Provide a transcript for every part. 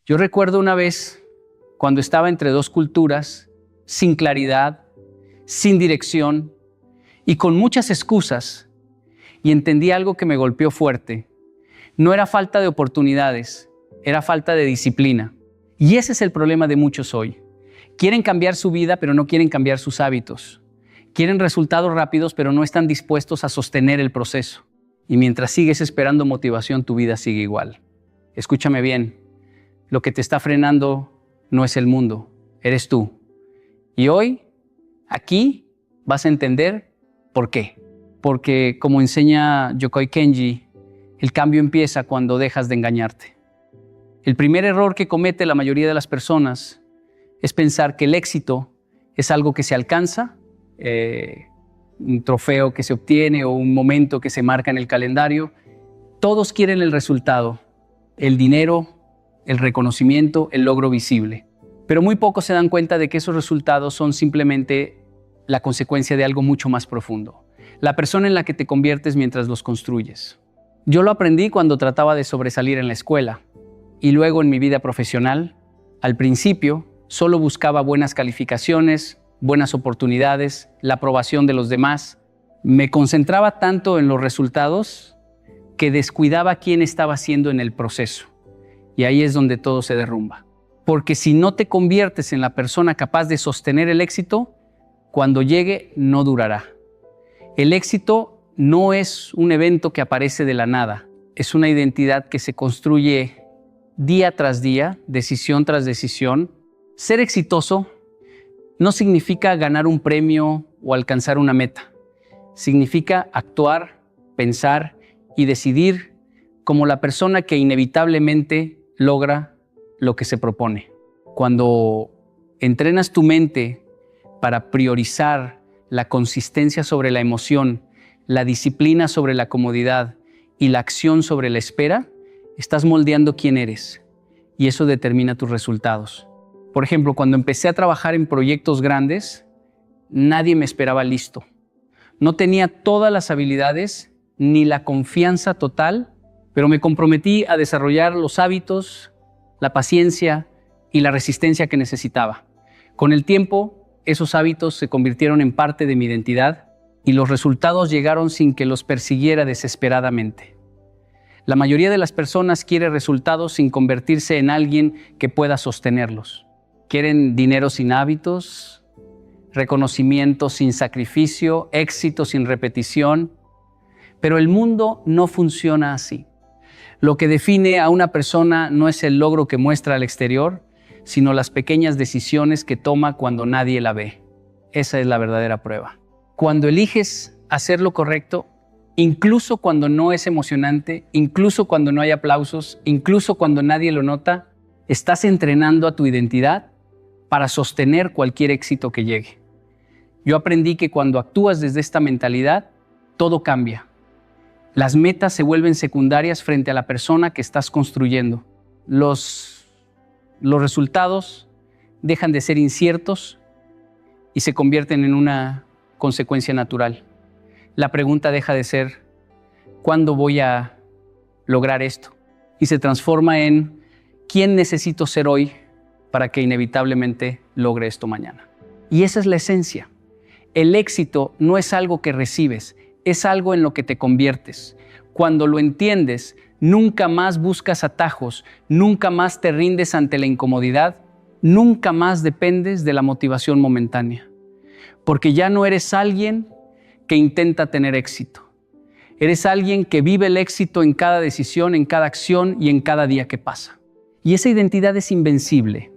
Yo recuerdo una vez cuando estaba entre dos culturas, sin claridad, sin dirección y con muchas excusas, y entendí algo que me golpeó fuerte. No era falta de oportunidades, era falta de disciplina. Y ese es el problema de muchos hoy. Quieren cambiar su vida, pero no quieren cambiar sus hábitos. Quieren resultados rápidos, pero no están dispuestos a sostener el proceso. Y mientras sigues esperando motivación, tu vida sigue igual. Escúchame bien, lo que te está frenando no es el mundo, eres tú. Y hoy, aquí, vas a entender por qué. Porque, como enseña Yokoi Kenji, el cambio empieza cuando dejas de engañarte. El primer error que comete la mayoría de las personas es pensar que el éxito es algo que se alcanza, un trofeo que se obtiene o un momento que se marca en el calendario. Todos quieren el resultado, el dinero, el reconocimiento, el logro visible. Pero muy pocos se dan cuenta de que esos resultados son simplemente la consecuencia de algo mucho más profundo. La persona en la que te conviertes mientras los construyes. Yo lo aprendí cuando trataba de sobresalir en la escuela y luego en mi vida profesional. Al principio, solo buscaba buenas calificaciones, buenas oportunidades, la aprobación de los demás. Me concentraba tanto en los resultados que descuidaba quién estaba haciendo en el proceso. Y ahí es donde todo se derrumba. Porque si no te conviertes en la persona capaz de sostener el éxito, cuando llegue no durará. El éxito no es un evento que aparece de la nada. Es una identidad que se construye día tras día, decisión tras decisión. Ser exitoso no significa ganar un premio o alcanzar una meta. Significa actuar, pensar y decidir como la persona que inevitablemente logra lo que se propone. Cuando entrenas tu mente para priorizar la consistencia sobre la emoción, la disciplina sobre la comodidad y la acción sobre la espera, estás moldeando quién eres y eso determina tus resultados. Por ejemplo, cuando empecé a trabajar en proyectos grandes, nadie me esperaba listo. No tenía todas las habilidades ni la confianza total, pero me comprometí a desarrollar los hábitos, la paciencia y la resistencia que necesitaba. Con el tiempo, esos hábitos se convirtieron en parte de mi identidad y los resultados llegaron sin que los persiguiera desesperadamente. La mayoría de las personas quiere resultados sin convertirse en alguien que pueda sostenerlos. Quieren dinero sin hábitos, reconocimiento sin sacrificio, éxito sin repetición. Pero el mundo no funciona así. Lo que define a una persona no es el logro que muestra al exterior, sino las pequeñas decisiones que toma cuando nadie la ve. Esa es la verdadera prueba. Cuando eliges hacer lo correcto, incluso cuando no es emocionante, incluso cuando no hay aplausos, incluso cuando nadie lo nota, estás entrenando a tu identidad para sostener cualquier éxito que llegue. Yo aprendí que cuando actúas desde esta mentalidad, todo cambia. Las metas se vuelven secundarias frente a la persona que estás construyendo. Los resultados dejan de ser inciertos y se convierten en una consecuencia natural. La pregunta deja de ser, ¿cuándo voy a lograr esto? Y se transforma en, ¿quién necesito ser hoy para que inevitablemente logre esto mañana? Y esa es la esencia. El éxito no es algo que recibes, es algo en lo que te conviertes. Cuando lo entiendes, nunca más buscas atajos, nunca más te rindes ante la incomodidad, nunca más dependes de la motivación momentánea. Porque ya no eres alguien que intenta tener éxito. Eres alguien que vive el éxito en cada decisión, en cada acción y en cada día que pasa. Y esa identidad es invencible.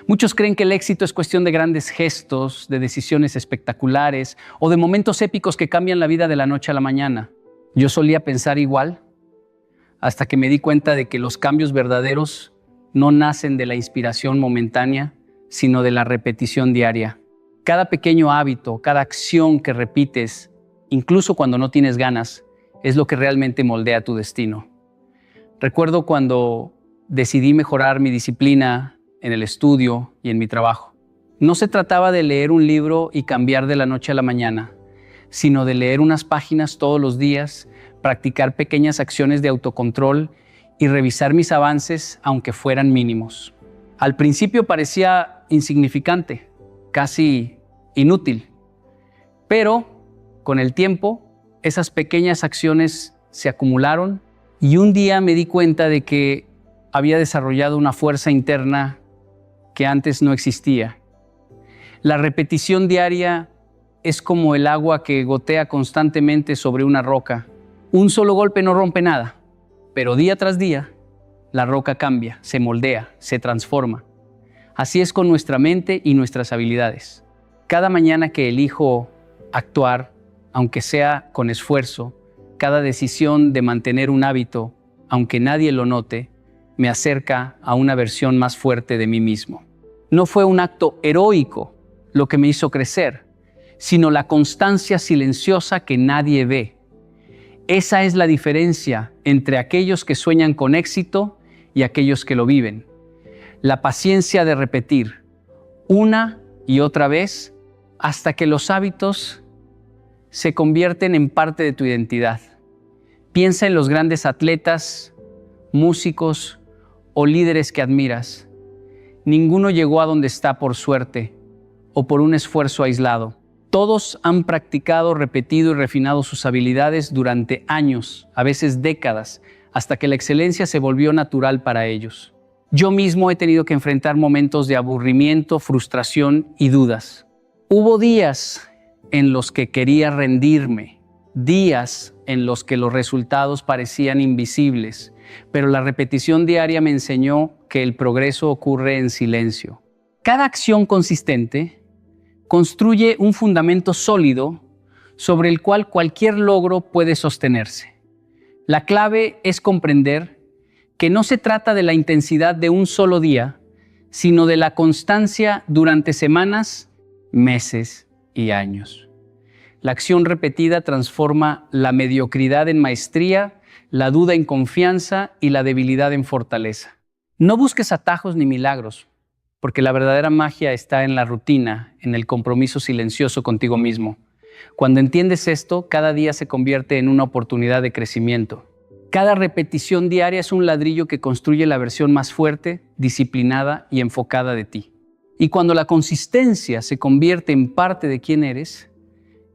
Muchos creen que el éxito es cuestión de grandes gestos, de decisiones espectaculares o de momentos épicos que cambian la vida de la noche a la mañana. Yo solía pensar igual hasta que me di cuenta de que los cambios verdaderos no nacen de la inspiración momentánea, sino de la repetición diaria. Cada pequeño hábito, cada acción que repites, incluso cuando no tienes ganas, es lo que realmente moldea tu destino. Recuerdo cuando decidí mejorar mi disciplina en el estudio y en mi trabajo. No se trataba de leer un libro y cambiar de la noche a la mañana, sino de leer unas páginas todos los días, practicar pequeñas acciones de autocontrol y revisar mis avances aunque fueran mínimos. Al principio parecía insignificante, casi inútil, pero con el tiempo esas pequeñas acciones se acumularon y un día me di cuenta de que había desarrollado una fuerza interna que antes no existía. La repetición diaria es como el agua que gotea constantemente sobre una roca. Un solo golpe no rompe nada, pero día tras día la roca cambia, se moldea, se transforma. Así es con nuestra mente y nuestras habilidades. Cada mañana que elijo actuar, aunque sea con esfuerzo, cada decisión de mantener un hábito, aunque nadie lo note, me acerca a una versión más fuerte de mí mismo. No fue un acto heroico lo que me hizo crecer, sino la constancia silenciosa que nadie ve. Esa es la diferencia entre aquellos que sueñan con éxito y aquellos que lo viven. La paciencia de repetir una y otra vez hasta que los hábitos se convierten en parte de tu identidad. Piensa en los grandes atletas, músicos o líderes que admiras. Ninguno llegó a donde está por suerte o por un esfuerzo aislado. Todos han practicado, repetido y refinado sus habilidades durante años, a veces décadas, hasta que la excelencia se volvió natural para ellos. Yo mismo he tenido que enfrentar momentos de aburrimiento, frustración y dudas. Hubo días en los que quería rendirme, días en los que los resultados parecían invisibles, pero la repetición diaria me enseñó que el progreso ocurre en silencio. Cada acción consistente construye un fundamento sólido sobre el cual cualquier logro puede sostenerse. La clave es comprender que no se trata de la intensidad de un solo día, sino de la constancia durante semanas, meses y años. La acción repetida transforma la mediocridad en maestría, la duda en confianza y la debilidad en fortaleza. No busques atajos ni milagros, porque la verdadera magia está en la rutina, en el compromiso silencioso contigo mismo. Cuando entiendes esto, cada día se convierte en una oportunidad de crecimiento. Cada repetición diaria es un ladrillo que construye la versión más fuerte, disciplinada y enfocada de ti. Y cuando la consistencia se convierte en parte de quién eres,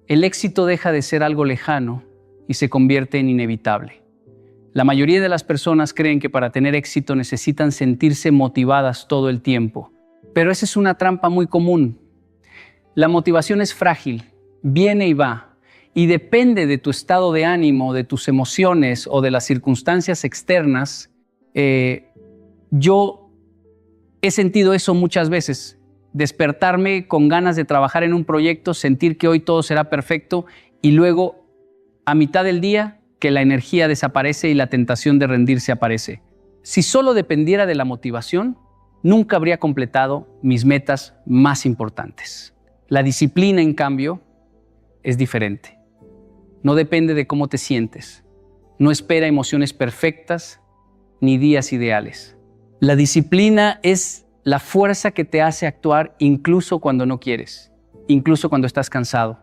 el éxito deja de ser algo lejano y se convierte en inevitable. La mayoría de las personas creen que para tener éxito necesitan sentirse motivadas todo el tiempo. Pero esa es una trampa muy común. La motivación es frágil, viene y va, y depende de tu estado de ánimo, de tus emociones o de las circunstancias externas. Yo he sentido eso muchas veces. Despertarme con ganas de trabajar en un proyecto, sentir que hoy todo será perfecto y luego, a mitad del día, que la energía desaparece y la tentación de rendirse aparece. Si solo dependiera de la motivación, nunca habría completado mis metas más importantes. La disciplina, en cambio, es diferente. No depende de cómo te sientes. No espera emociones perfectas ni días ideales. La disciplina es la fuerza que te hace actuar incluso cuando no quieres, incluso cuando estás cansado,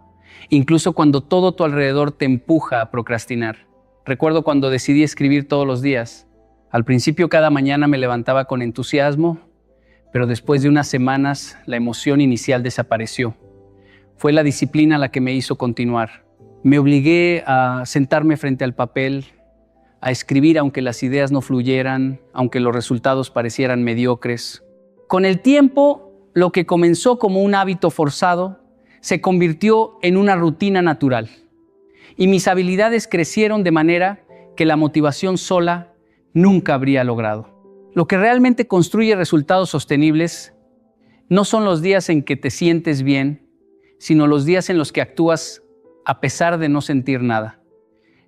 incluso cuando todo tu alrededor te empuja a procrastinar. Recuerdo cuando decidí escribir todos los días. Al principio cada mañana me levantaba con entusiasmo, pero después de unas semanas la emoción inicial desapareció. Fue la disciplina la que me hizo continuar. Me obligué a sentarme frente al papel, a escribir aunque las ideas no fluyeran, aunque los resultados parecieran mediocres. Con el tiempo, lo que comenzó como un hábito forzado se convirtió en una rutina natural. Y mis habilidades crecieron de manera que la motivación sola nunca habría logrado. Lo que realmente construye resultados sostenibles no son los días en que te sientes bien, sino los días en los que actúas a pesar de no sentir nada.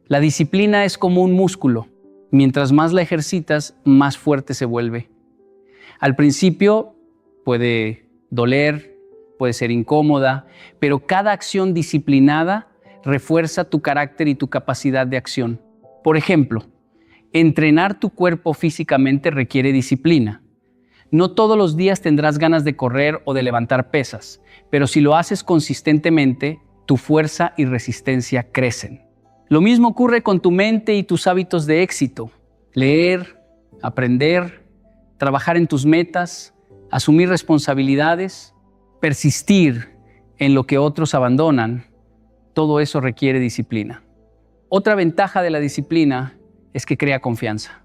La disciplina es como un músculo. Mientras más la ejercitas, más fuerte se vuelve. Al principio puede doler, puede ser incómoda, pero cada acción disciplinada refuerza tu carácter y tu capacidad de acción. Por ejemplo, entrenar tu cuerpo físicamente requiere disciplina. No todos los días tendrás ganas de correr o de levantar pesas, pero si lo haces consistentemente, tu fuerza y resistencia crecen. Lo mismo ocurre con tu mente y tus hábitos de éxito. Leer, aprender, trabajar en tus metas, asumir responsabilidades, persistir en lo que otros abandonan, todo eso requiere disciplina. Otra ventaja de la disciplina es que crea confianza.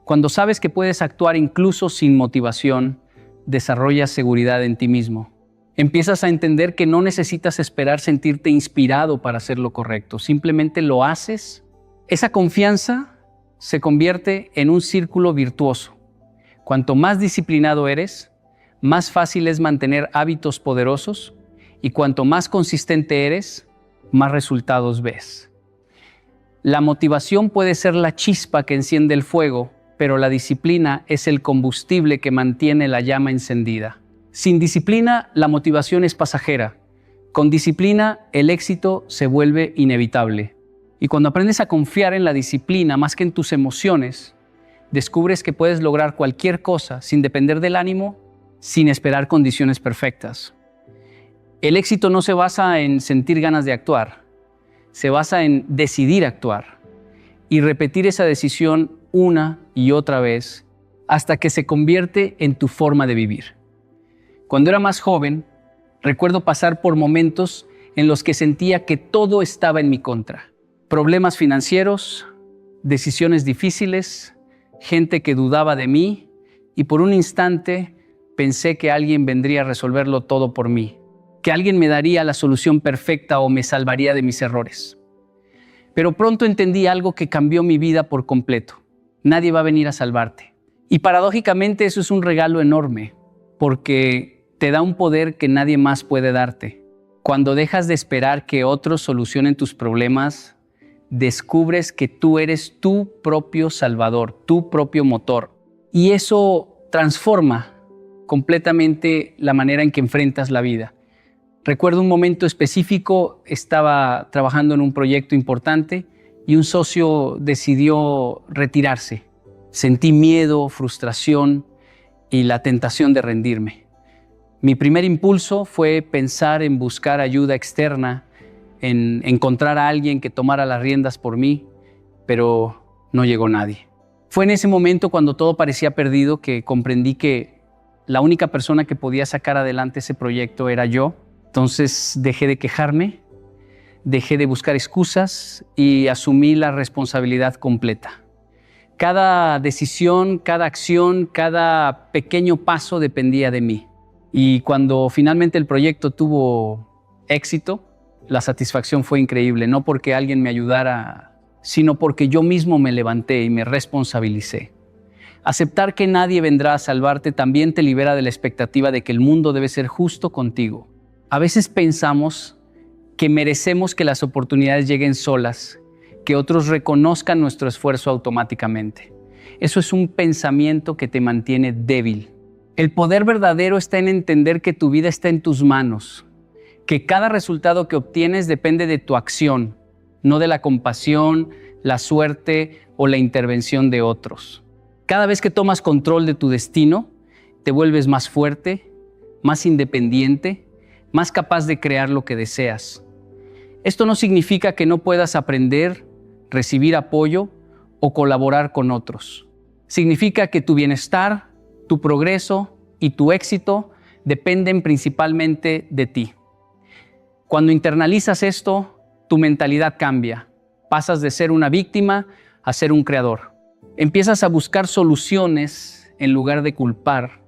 Cuando sabes que puedes actuar incluso sin motivación, desarrollas seguridad en ti mismo. Empiezas a entender que no necesitas esperar sentirte inspirado para hacer lo correcto, simplemente lo haces. Esa confianza se convierte en un círculo virtuoso. Cuanto más disciplinado eres, más fácil es mantener hábitos poderosos, y cuanto más consistente eres, más resultados ves. La motivación puede ser la chispa que enciende el fuego, pero la disciplina es el combustible que mantiene la llama encendida. Sin disciplina, la motivación es pasajera. Con disciplina, el éxito se vuelve inevitable. Y cuando aprendes a confiar en la disciplina más que en tus emociones, descubres que puedes lograr cualquier cosa sin depender del ánimo, sin esperar condiciones perfectas. El éxito no se basa en sentir ganas de actuar, se basa en decidir actuar y repetir esa decisión una y otra vez hasta que se convierte en tu forma de vivir. Cuando era más joven, recuerdo pasar por momentos en los que sentía que todo estaba en mi contra. Problemas financieros, decisiones difíciles, gente que dudaba de mí, y por un instante pensé que alguien vendría a resolverlo todo por mí, que alguien me daría la solución perfecta o me salvaría de mis errores. Pero pronto entendí algo que cambió mi vida por completo. Nadie va a venir a salvarte. Y paradójicamente eso es un regalo enorme, porque te da un poder que nadie más puede darte. Cuando dejas de esperar que otros solucionen tus problemas, descubres que tú eres tu propio salvador, tu propio motor. Y eso transforma completamente la manera en que enfrentas la vida. Recuerdo un momento específico, estaba trabajando en un proyecto importante y un socio decidió retirarse. Sentí miedo, frustración y la tentación de rendirme. Mi primer impulso fue pensar en buscar ayuda externa, en encontrar a alguien que tomara las riendas por mí, pero no llegó nadie. Fue en ese momento, cuando todo parecía perdido, que comprendí que la única persona que podía sacar adelante ese proyecto era yo. Entonces dejé de quejarme, dejé de buscar excusas y asumí la responsabilidad completa. Cada decisión, cada acción, cada pequeño paso dependía de mí. Y cuando finalmente el proyecto tuvo éxito, la satisfacción fue increíble, no porque alguien me ayudara, sino porque yo mismo me levanté y me responsabilicé. Aceptar que nadie vendrá a salvarte también te libera de la expectativa de que el mundo debe ser justo contigo. A veces pensamos que merecemos que las oportunidades lleguen solas, que otros reconozcan nuestro esfuerzo automáticamente. Eso es un pensamiento que te mantiene débil. El poder verdadero está en entender que tu vida está en tus manos, que cada resultado que obtienes depende de tu acción, no de la compasión, la suerte o la intervención de otros. Cada vez que tomas control de tu destino, te vuelves más fuerte, más independiente, más capaz de crear lo que deseas. Esto no significa que no puedas aprender, recibir apoyo o colaborar con otros. Significa que tu bienestar, tu progreso y tu éxito dependen principalmente de ti. Cuando internalizas esto, tu mentalidad cambia. Pasas de ser una víctima a ser un creador. Empiezas a buscar soluciones en lugar de culpar,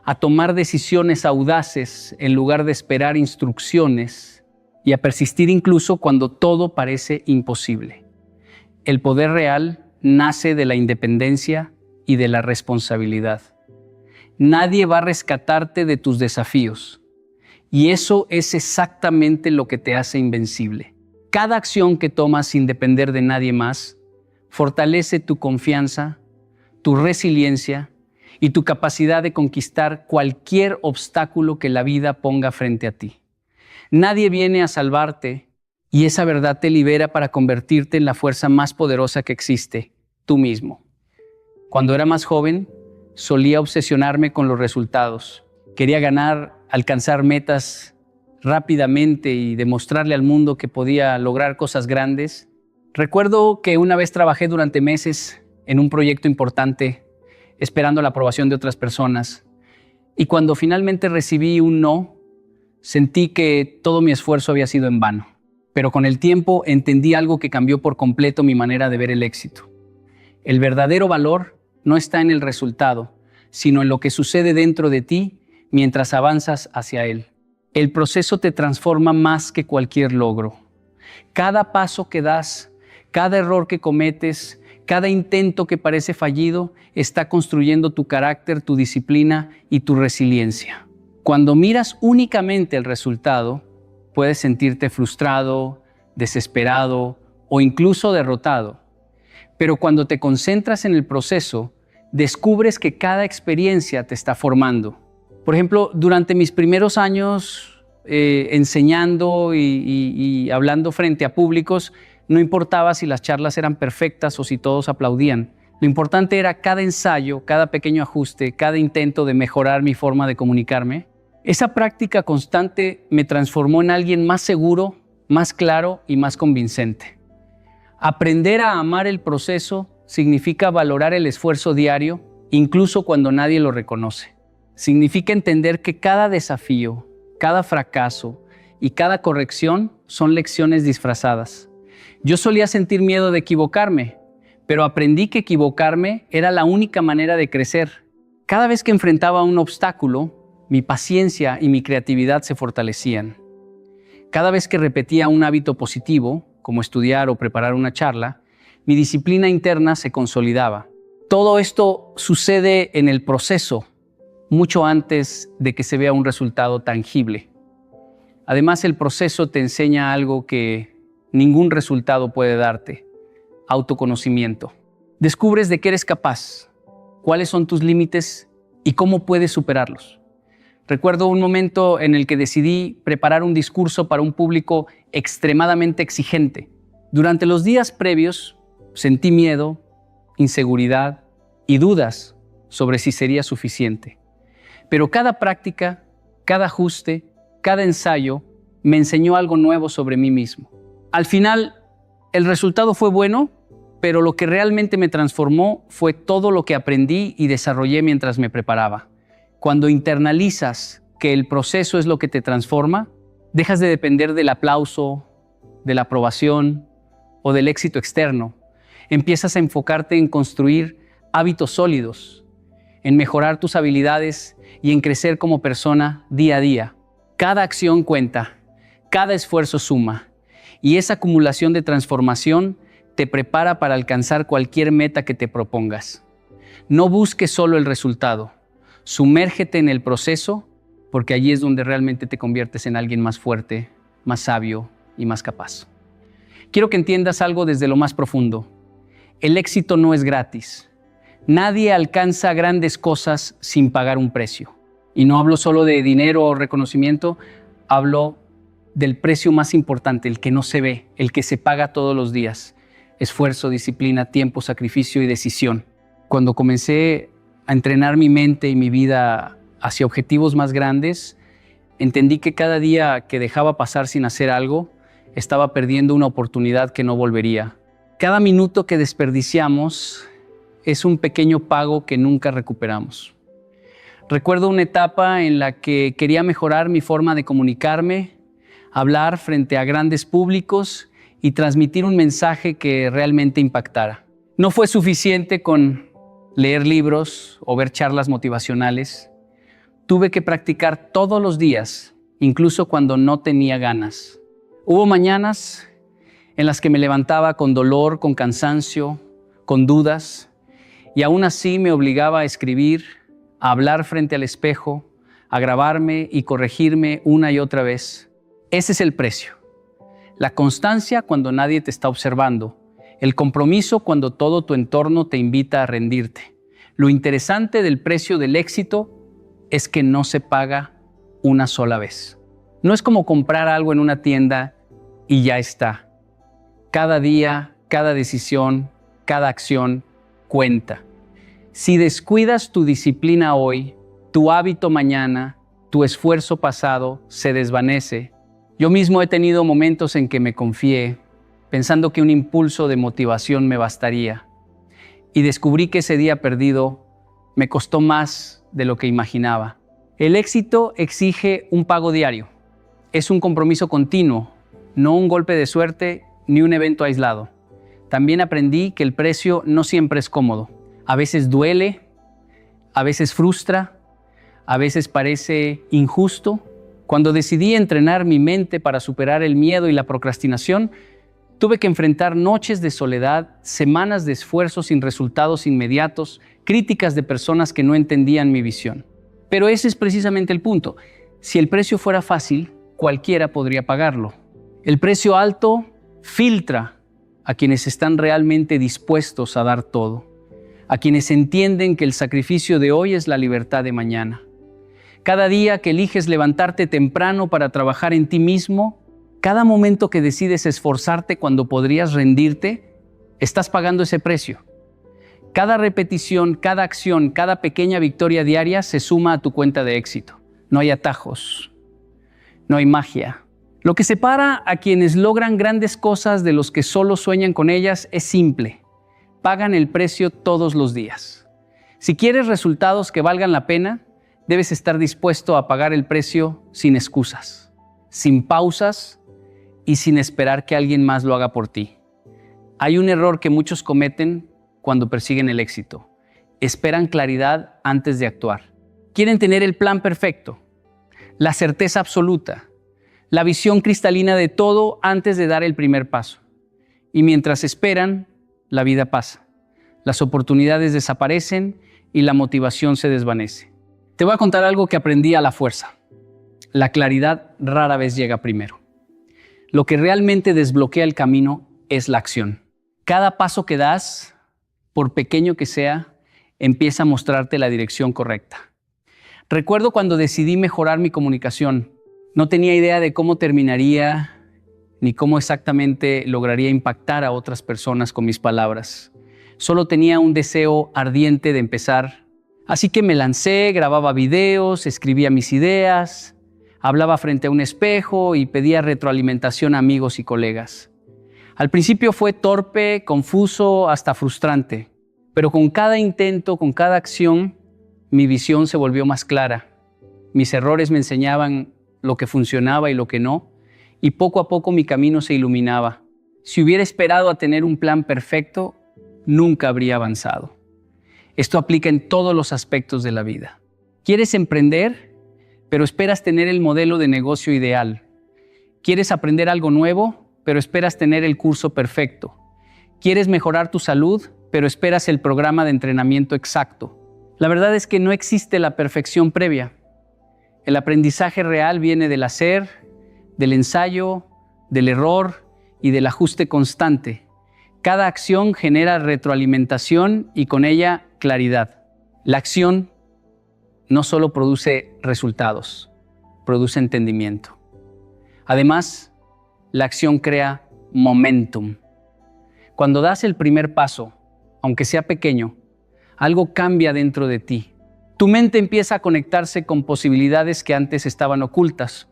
a tomar decisiones audaces en lugar de esperar instrucciones y a persistir incluso cuando todo parece imposible. El poder real nace de la independencia y de la responsabilidad. Nadie va a rescatarte de tus desafíos, y eso es exactamente lo que te hace invencible. Cada acción que tomas sin depender de nadie más fortalece tu confianza, tu resiliencia y tu capacidad de conquistar cualquier obstáculo que la vida ponga frente a ti. Nadie viene a salvarte, y esa verdad te libera para convertirte en la fuerza más poderosa que existe, tú mismo. Cuando era más joven, solía obsesionarme con los resultados. Quería ganar, alcanzar metas rápidamente y demostrarle al mundo que podía lograr cosas grandes. Recuerdo que una vez trabajé durante meses en un proyecto importante esperando la aprobación de otras personas. Y cuando finalmente recibí un no, sentí que todo mi esfuerzo había sido en vano. Pero con el tiempo entendí algo que cambió por completo mi manera de ver el éxito. El verdadero valor no está en el resultado, sino en lo que sucede dentro de ti mientras avanzas hacia él. El proceso te transforma más que cualquier logro. Cada paso que das, cada error que cometes, cada intento que parece fallido, está construyendo tu carácter, tu disciplina y tu resiliencia. Cuando miras únicamente el resultado, puedes sentirte frustrado, desesperado o incluso derrotado. Pero cuando te concentras en el proceso, descubres que cada experiencia te está formando. Por ejemplo, durante mis primeros años enseñando y hablando frente a públicos, no importaba si las charlas eran perfectas o si todos aplaudían. Lo importante era cada ensayo, cada pequeño ajuste, cada intento de mejorar mi forma de comunicarme. Esa práctica constante me transformó en alguien más seguro, más claro y más convincente. Aprender a amar el proceso significa valorar el esfuerzo diario, incluso cuando nadie lo reconoce. Significa entender que cada desafío, cada fracaso y cada corrección son lecciones disfrazadas. Yo solía sentir miedo de equivocarme, pero aprendí que equivocarme era la única manera de crecer. Cada vez que enfrentaba un obstáculo, mi paciencia y mi creatividad se fortalecían. Cada vez que repetía un hábito positivo, como estudiar o preparar una charla, mi disciplina interna se consolidaba. Todo esto sucede en el proceso, mucho antes de que se vea un resultado tangible. Además, el proceso te enseña algo que ningún resultado puede darte: autoconocimiento. Descubres de qué eres capaz, cuáles son tus límites y cómo puedes superarlos. Recuerdo un momento en el que decidí preparar un discurso para un público extremadamente exigente. Durante los días previos sentí miedo, inseguridad y dudas sobre si sería suficiente. Pero cada práctica, cada ajuste, cada ensayo me enseñó algo nuevo sobre mí mismo. Al final, el resultado fue bueno, pero lo que realmente me transformó fue todo lo que aprendí y desarrollé mientras me preparaba. Cuando internalizas que el proceso es lo que te transforma, dejas de depender del aplauso, de la aprobación o del éxito externo. Empiezas a enfocarte en construir hábitos sólidos, en mejorar tus habilidades y en crecer como persona día a día. Cada acción cuenta, cada esfuerzo suma, y esa acumulación de transformación te prepara para alcanzar cualquier meta que te propongas. No busques solo el resultado, sumérgete en el proceso, porque allí es donde realmente te conviertes en alguien más fuerte, más sabio y más capaz. Quiero que entiendas algo desde lo más profundo. El éxito no es gratis. Nadie alcanza grandes cosas sin pagar un precio. Y no hablo solo de dinero o reconocimiento, hablo del precio más importante, el que no se ve, el que se paga todos los días. Esfuerzo, disciplina, tiempo, sacrificio y decisión. Cuando comencé a entrenar mi mente y mi vida hacia objetivos más grandes, entendí que cada día que dejaba pasar sin hacer algo, estaba perdiendo una oportunidad que no volvería. Cada minuto que desperdiciamos es un pequeño pago que nunca recuperamos. Recuerdo una etapa en la que quería mejorar mi forma de comunicarme, hablar frente a grandes públicos y transmitir un mensaje que realmente impactara. No fue suficiente con leer libros o ver charlas motivacionales. Tuve que practicar todos los días, incluso cuando no tenía ganas. Hubo mañanas en las que me levantaba con dolor, con cansancio, con dudas, y aún así me obligaba a escribir, a hablar frente al espejo, a grabarme y corregirme una y otra vez. Ese es el precio. La constancia cuando nadie te está observando. El compromiso cuando todo tu entorno te invita a rendirte. Lo interesante del precio del éxito es que no se paga una sola vez. No es como comprar algo en una tienda y ya está. Cada día, cada decisión, cada acción cuenta. Si descuidas tu disciplina hoy, tu hábito mañana, tu esfuerzo pasado se desvanece. Yo mismo he tenido momentos en que me confié, pensando que un impulso de motivación me bastaría. Y descubrí que ese día perdido Me costó más de lo que imaginaba. El éxito exige un pago diario. Es un compromiso continuo, no un golpe de suerte ni un evento aislado. También aprendí que el precio no siempre es cómodo. A veces duele, a veces frustra, a veces parece injusto. Cuando decidí entrenar mi mente para superar el miedo y la procrastinación, tuve que enfrentar noches de soledad, semanas de esfuerzo sin resultados inmediatos, críticas de personas que no entendían mi visión. Pero ese es precisamente el punto. Si el precio fuera fácil, cualquiera podría pagarlo. El precio alto filtra a quienes están realmente dispuestos a dar todo, a quienes entienden que el sacrificio de hoy es la libertad de mañana. Cada día que eliges levantarte temprano para trabajar en ti mismo, cada momento que decides esforzarte cuando podrías rendirte, estás pagando ese precio. Cada repetición, cada acción, cada pequeña victoria diaria se suma a tu cuenta de éxito. No hay atajos, no hay magia. Lo que separa a quienes logran grandes cosas de los que solo sueñan con ellas es simple. Pagan el precio todos los días. Si quieres resultados que valgan la pena, debes estar dispuesto a pagar el precio sin excusas, sin pausas y sin esperar que alguien más lo haga por ti. Hay un error que muchos cometen cuando persiguen el éxito. Esperan claridad antes de actuar. Quieren tener el plan perfecto, la certeza absoluta, la visión cristalina de todo antes de dar el primer paso. Y mientras esperan, la vida pasa. Las oportunidades desaparecen y la motivación se desvanece. Te voy a contar algo que aprendí a la fuerza. La claridad rara vez llega primero. Lo que realmente desbloquea el camino es la acción. Cada paso que das, por pequeño que sea, empieza a mostrarte la dirección correcta. Recuerdo cuando decidí mejorar mi comunicación. No tenía idea de cómo terminaría ni cómo exactamente lograría impactar a otras personas con mis palabras. Solo tenía un deseo ardiente de empezar. Así que me lancé, grababa videos, escribía mis ideas, hablaba frente a un espejo y pedía retroalimentación a amigos y colegas. Al principio fue torpe, confuso, hasta frustrante, pero con cada intento, con cada acción, mi visión se volvió más clara. Mis errores me enseñaban lo que funcionaba y lo que no, y poco a poco mi camino se iluminaba. Si hubiera esperado a tener un plan perfecto, nunca habría avanzado. Esto aplica en todos los aspectos de la vida. ¿Quieres emprender, pero esperas tener el modelo de negocio ideal? ¿Quieres aprender algo nuevo, pero esperas tener el curso perfecto? ¿Quieres mejorar tu salud, pero esperas el programa de entrenamiento exacto? La verdad es que no existe la perfección previa. El aprendizaje real viene del hacer, del ensayo, del error y del ajuste constante. Cada acción genera retroalimentación y con ella claridad. La acción no solo produce resultados, produce entendimiento. Además, la acción crea momentum. Cuando das el primer paso, aunque sea pequeño, algo cambia dentro de ti. Tu mente empieza a conectarse con posibilidades que antes estaban ocultas.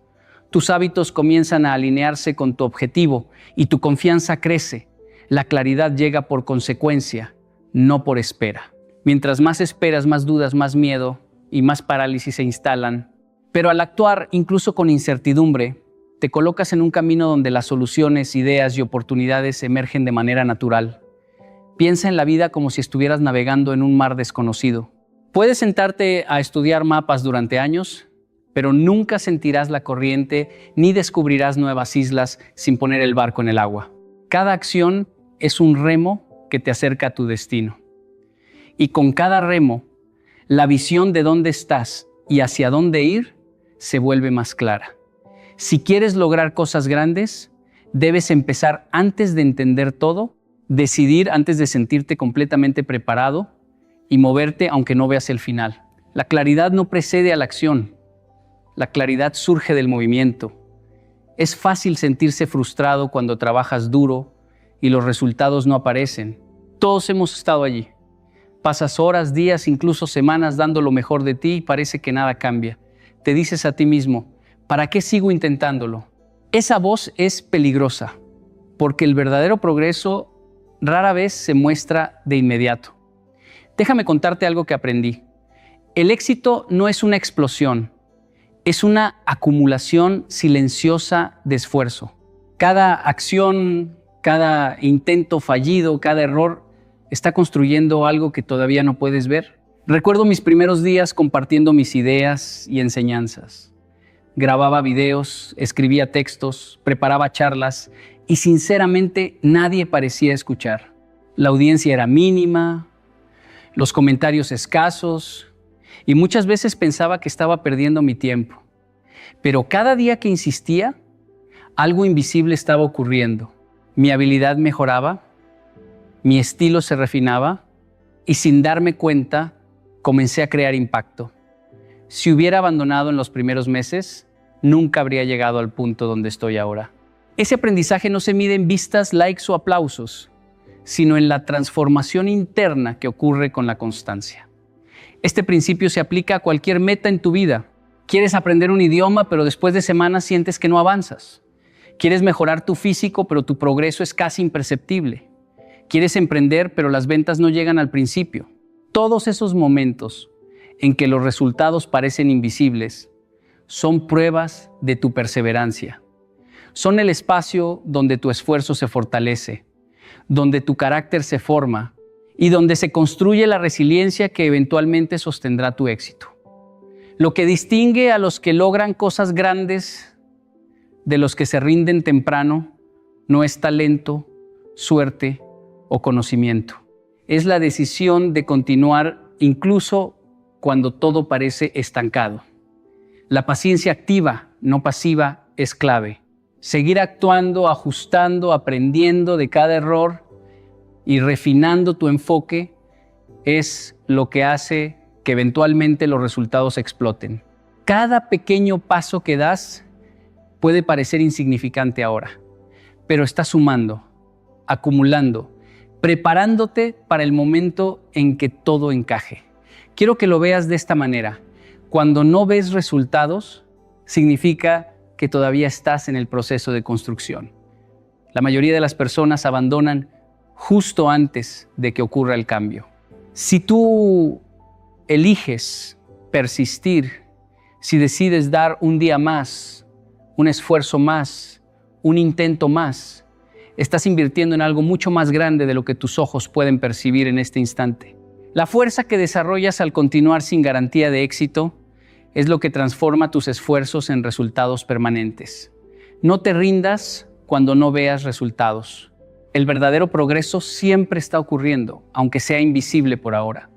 Tus hábitos comienzan a alinearse con tu objetivo y tu confianza crece. La claridad llega por consecuencia, no por espera. Mientras más esperas, más dudas, más miedo y más parálisis se instalan. Pero al actuar, incluso con incertidumbre, te colocas en un camino donde las soluciones, ideas y oportunidades emergen de manera natural. Piensa en la vida como si estuvieras navegando en un mar desconocido. Puedes sentarte a estudiar mapas durante años, pero nunca sentirás la corriente ni descubrirás nuevas islas sin poner el barco en el agua. Cada acción es un remo que te acerca a tu destino. Y con cada remo, la visión de dónde estás y hacia dónde ir se vuelve más clara. Si quieres lograr cosas grandes, debes empezar antes de entender todo, decidir antes de sentirte completamente preparado y moverte aunque no veas el final. La claridad no precede a la acción. La claridad surge del movimiento. Es fácil sentirse frustrado cuando trabajas duro y los resultados no aparecen. Todos hemos estado allí. Pasas horas, días, incluso semanas dando lo mejor de ti y parece que nada cambia. Te dices a ti mismo, ¿para qué sigo intentándolo? Esa voz es peligrosa, porque el verdadero progreso rara vez se muestra de inmediato. Déjame contarte algo que aprendí. El éxito no es una explosión, es una acumulación silenciosa de esfuerzo. Cada acción, cada intento fallido, cada error está construyendo algo que todavía no puedes ver. Recuerdo mis primeros días compartiendo mis ideas y enseñanzas. Grababa videos, escribía textos, preparaba charlas y sinceramente nadie parecía escuchar. La audiencia era mínima, los comentarios escasos y muchas veces pensaba que estaba perdiendo mi tiempo. Pero cada día que insistía, algo invisible estaba ocurriendo. Mi habilidad mejoraba, mi estilo se refinaba y sin darme cuenta comencé a crear impacto. Si hubiera abandonado en los primeros meses, nunca habría llegado al punto donde estoy ahora. Ese aprendizaje no se mide en vistas, likes o aplausos, sino en la transformación interna que ocurre con la constancia. Este principio se aplica a cualquier meta en tu vida. Quieres aprender un idioma, pero después de semanas sientes que no avanzas. Quieres mejorar tu físico, pero tu progreso es casi imperceptible. Quieres emprender, pero las ventas no llegan al principio. Todos esos momentos en que los resultados parecen invisibles son pruebas de tu perseverancia. Son el espacio donde tu esfuerzo se fortalece, donde tu carácter se forma y donde se construye la resiliencia que eventualmente sostendrá tu éxito. Lo que distingue a los que logran cosas grandes de los que se rinden temprano no es talento, suerte o conocimiento. Es la decisión de continuar incluso cuando todo parece estancado. La paciencia activa, no pasiva, es clave. Seguir actuando, ajustando, aprendiendo de cada error y refinando tu enfoque es lo que hace que eventualmente los resultados exploten. Cada pequeño paso que das puede parecer insignificante ahora, pero está sumando, acumulando, preparándote para el momento en que todo encaje. Quiero que lo veas de esta manera. Cuando no ves resultados, significa que todavía estás en el proceso de construcción. La mayoría de las personas abandonan justo antes de que ocurra el cambio. Si tú eliges persistir, si decides dar un día más, un esfuerzo más, un intento más, estás invirtiendo en algo mucho más grande de lo que tus ojos pueden percibir en este instante. La fuerza que desarrollas al continuar sin garantía de éxito es lo que transforma tus esfuerzos en resultados permanentes. No te rindas cuando no veas resultados. El verdadero progreso siempre está ocurriendo, aunque sea invisible por ahora.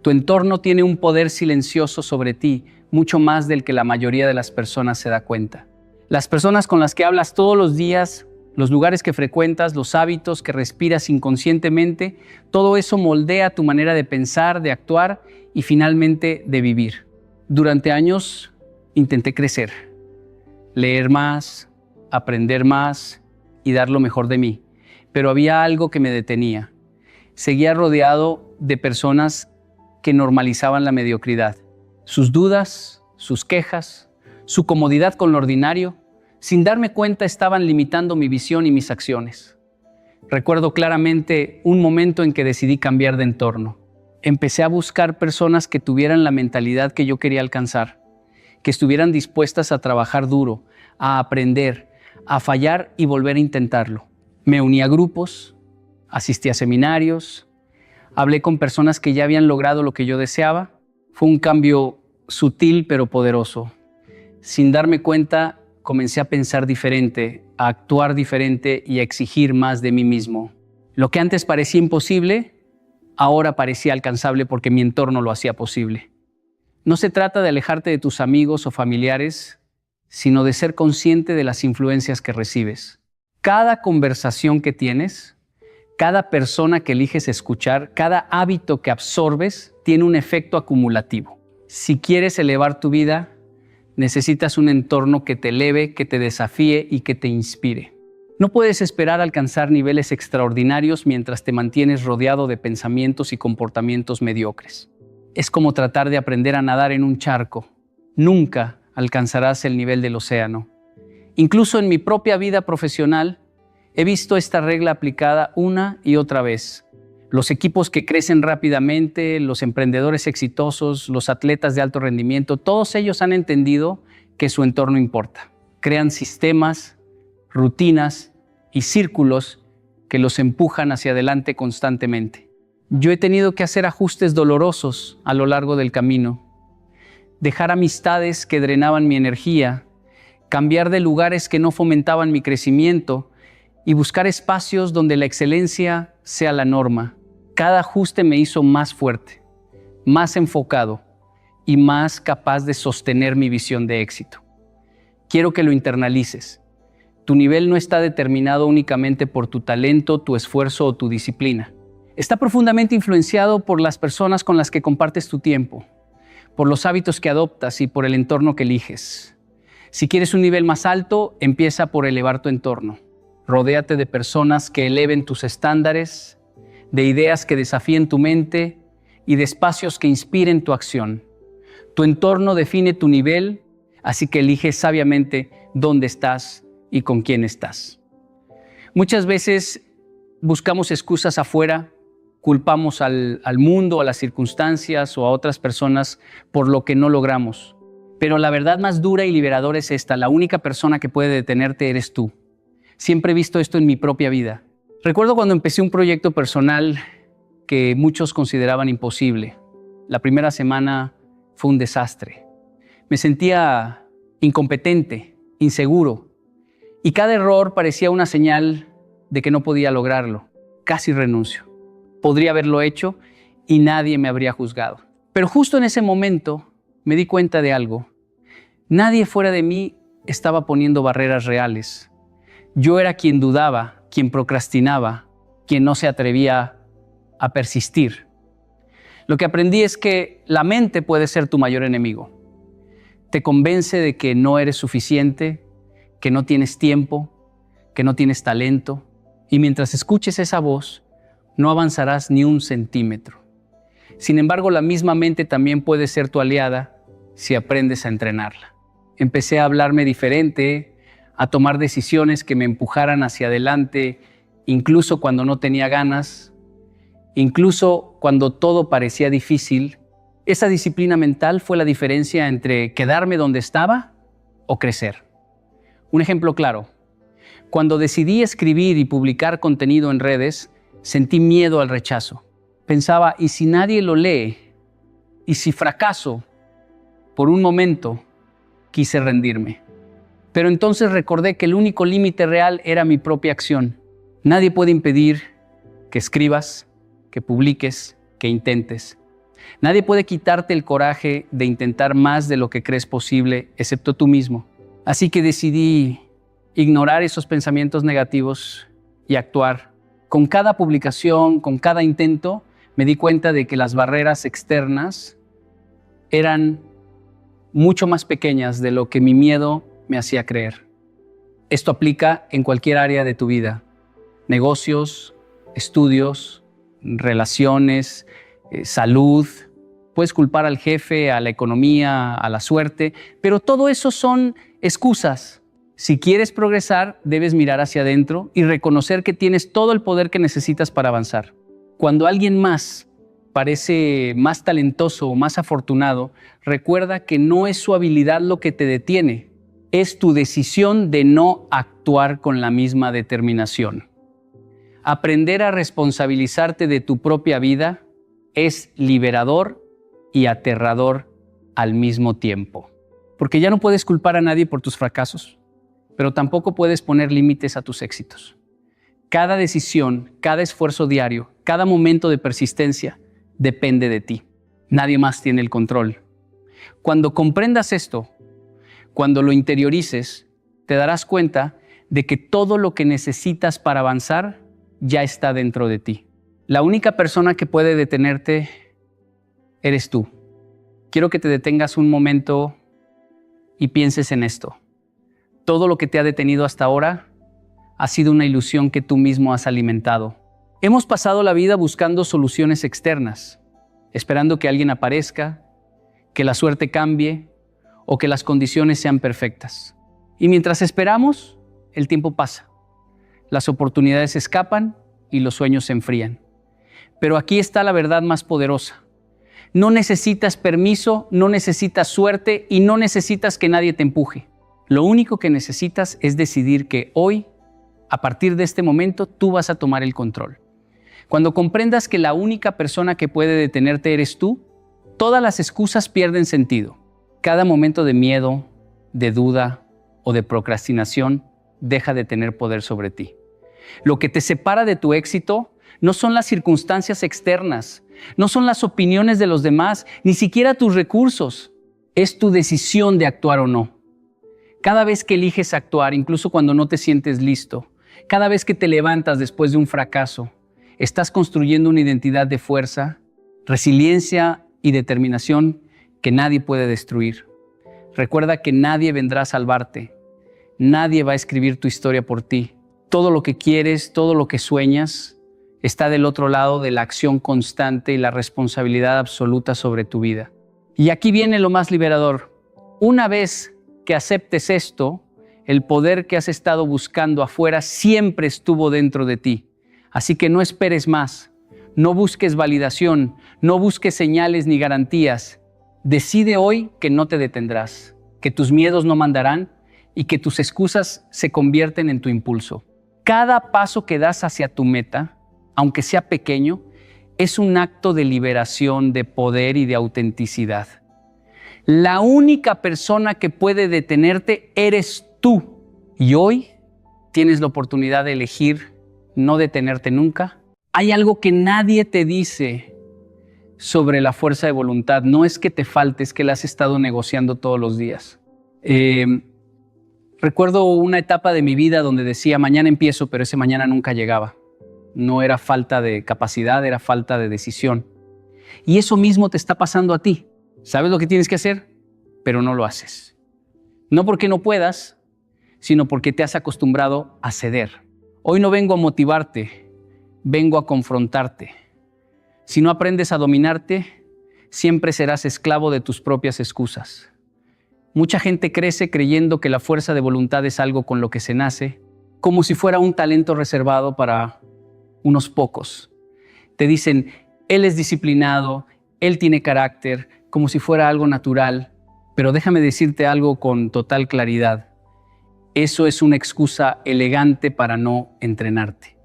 Tu entorno tiene un poder silencioso sobre ti, mucho más del que la mayoría de las personas se da cuenta. Las personas con las que hablas todos los días, los lugares que frecuentas, los hábitos que respiras inconscientemente, todo eso moldea tu manera de pensar, de actuar y finalmente de vivir. Durante años intenté crecer, leer más, aprender más y dar lo mejor de mí, pero había algo que me detenía. Seguía rodeado de personas que normalizaban la mediocridad, sus dudas, sus quejas, su comodidad con lo ordinario. Sin darme cuenta estaban limitando mi visión y mis acciones. Recuerdo claramente un momento en que decidí cambiar de entorno. Empecé a buscar personas que tuvieran la mentalidad que yo quería alcanzar, que estuvieran dispuestas a trabajar duro, a aprender, a fallar y volver a intentarlo. Me uní a grupos, asistí a seminarios, hablé con personas que ya habían logrado lo que yo deseaba. Fue un cambio sutil pero poderoso. Sin darme cuenta, comencé a pensar diferente, a actuar diferente y a exigir más de mí mismo. Lo que antes parecía imposible, ahora parecía alcanzable porque mi entorno lo hacía posible. No se trata de alejarte de tus amigos o familiares, sino de ser consciente de las influencias que recibes. Cada conversación que tienes, cada persona que eliges escuchar, cada hábito que absorbes, tiene un efecto acumulativo. Si quieres elevar tu vida, necesitas un entorno que te eleve, que te desafíe y que te inspire. No puedes esperar alcanzar niveles extraordinarios mientras te mantienes rodeado de pensamientos y comportamientos mediocres. Es como tratar de aprender a nadar en un charco. Nunca alcanzarás el nivel del océano. Incluso en mi propia vida profesional, he visto esta regla aplicada una y otra vez. Los equipos que crecen rápidamente, los emprendedores exitosos, los atletas de alto rendimiento, todos ellos han entendido que su entorno importa. Crean sistemas, rutinas y círculos que los empujan hacia adelante constantemente. Yo he tenido que hacer ajustes dolorosos a lo largo del camino, dejar amistades que drenaban mi energía, cambiar de lugares que no fomentaban mi crecimiento y buscar espacios donde la excelencia sea la norma. Cada ajuste me hizo más fuerte, más enfocado y más capaz de sostener mi visión de éxito. Quiero que lo internalices. Tu nivel no está determinado únicamente por tu talento, tu esfuerzo o tu disciplina. Está profundamente influenciado por las personas con las que compartes tu tiempo, por los hábitos que adoptas y por el entorno que eliges. Si quieres un nivel más alto, empieza por elevar tu entorno. Rodéate de personas que eleven tus estándares, de ideas que desafíen tu mente y de espacios que inspiren tu acción. Tu entorno define tu nivel, así que elige sabiamente dónde estás y con quién estás. Muchas veces buscamos excusas afuera, culpamos al mundo, a las circunstancias o a otras personas por lo que no logramos. Pero la verdad más dura y liberadora es esta: la única persona que puede detenerte eres tú. Siempre he visto esto en mi propia vida. Recuerdo cuando empecé un proyecto personal que muchos consideraban imposible. La primera semana fue un desastre. Me sentía incompetente, inseguro, y cada error parecía una señal de que no podía lograrlo. Casi renuncio. Podría haberlo hecho y nadie me habría juzgado. Pero justo en ese momento me di cuenta de algo. Nadie fuera de mí estaba poniendo barreras reales. Yo era quien dudaba, quien procrastinaba, quien no se atrevía a persistir. Lo que aprendí es que la mente puede ser tu mayor enemigo. Te convence de que no eres suficiente, que no tienes tiempo, que no tienes talento, y mientras escuches esa voz, no avanzarás ni un centímetro. Sin embargo, la misma mente también puede ser tu aliada si aprendes a entrenarla. Empecé a hablarme diferente, a tomar decisiones que me empujaran hacia adelante, incluso cuando no tenía ganas, incluso cuando todo parecía difícil. Esa disciplina mental fue la diferencia entre quedarme donde estaba o crecer. Un ejemplo claro: cuando decidí escribir y publicar contenido en redes, sentí miedo al rechazo. Pensaba, ¿y si nadie lo lee? ¿Y si fracaso? Por un momento quise rendirme. Pero entonces recordé que el único límite real era mi propia acción. Nadie puede impedir que escribas, que publiques, que intentes. Nadie puede quitarte el coraje de intentar más de lo que crees posible, excepto tú mismo. Así que decidí ignorar esos pensamientos negativos y actuar. Con cada publicación, con cada intento, me di cuenta de que las barreras externas eran mucho más pequeñas de lo que mi miedo me hacía creer. Esto aplica en cualquier área de tu vida: negocios, estudios, relaciones, salud. Puedes culpar al jefe, a la economía, a la suerte, pero todo eso son excusas. Si quieres progresar, debes mirar hacia adentro y reconocer que tienes todo el poder que necesitas para avanzar. Cuando alguien más parece más talentoso o más afortunado, recuerda que no es su habilidad lo que te detiene, es tu decisión de no actuar con la misma determinación. Aprender a responsabilizarte de tu propia vida es liberador y aterrador al mismo tiempo. Porque ya no puedes culpar a nadie por tus fracasos, pero tampoco puedes poner límites a tus éxitos. Cada decisión, cada esfuerzo diario, cada momento de persistencia depende de ti. Nadie más tiene el control. Cuando comprendas esto, cuando lo interiorices, te darás cuenta de que todo lo que necesitas para avanzar ya está dentro de ti. La única persona que puede detenerte eres tú. Quiero que te detengas un momento y pienses en esto. Todo lo que te ha detenido hasta ahora ha sido una ilusión que tú mismo has alimentado. Hemos pasado la vida buscando soluciones externas, esperando que alguien aparezca, que la suerte cambie o que las condiciones sean perfectas. Y mientras esperamos, el tiempo pasa. Las oportunidades escapan y los sueños se enfrían. Pero aquí está la verdad más poderosa. No necesitas permiso, no necesitas suerte y no necesitas que nadie te empuje. Lo único que necesitas es decidir que hoy, a partir de este momento, tú vas a tomar el control. Cuando comprendas que la única persona que puede detenerte eres tú, todas las excusas pierden sentido. Cada momento de miedo, de duda o de procrastinación deja de tener poder sobre ti. Lo que te separa de tu éxito no son las circunstancias externas, no son las opiniones de los demás, ni siquiera tus recursos. Es tu decisión de actuar o no. Cada vez que eliges actuar, incluso cuando no te sientes listo, cada vez que te levantas después de un fracaso, estás construyendo una identidad de fuerza, resiliencia y determinación que nadie puede destruir. Recuerda que nadie vendrá a salvarte. Nadie va a escribir tu historia por ti. Todo lo que quieres, todo lo que sueñas, está del otro lado de la acción constante y la responsabilidad absoluta sobre tu vida. Y aquí viene lo más liberador. Una vez que aceptes esto, el poder que has estado buscando afuera siempre estuvo dentro de ti. Así que no esperes más, no busques validación, no busques señales ni garantías. Decide hoy que no te detendrás, que tus miedos no mandarán y que tus excusas se convierten en tu impulso. Cada paso que das hacia tu meta, aunque sea pequeño, es un acto de liberación, de poder y de autenticidad. La única persona que puede detenerte eres tú. Y hoy tienes la oportunidad de elegir no detenerte nunca. Hay algo que nadie te dice sobre la fuerza de voluntad. No es que te falte, es que la has estado negociando todos los días. Recuerdo una etapa de mi vida donde decía, mañana empiezo, pero ese mañana nunca llegaba. No era falta de capacidad, era falta de decisión. Y eso mismo te está pasando a ti. Sabes lo que tienes que hacer, pero no lo haces. No porque no puedas, sino porque te has acostumbrado a ceder. Hoy no vengo a motivarte, vengo a confrontarte. Si no aprendes a dominarte, siempre serás esclavo de tus propias excusas. Mucha gente crece creyendo que la fuerza de voluntad es algo con lo que se nace, como si fuera un talento reservado para unos pocos. Te dicen, él es disciplinado, él tiene carácter, como si fuera algo natural. Pero déjame decirte algo con total claridad. Eso es una excusa elegante para no entrenarte.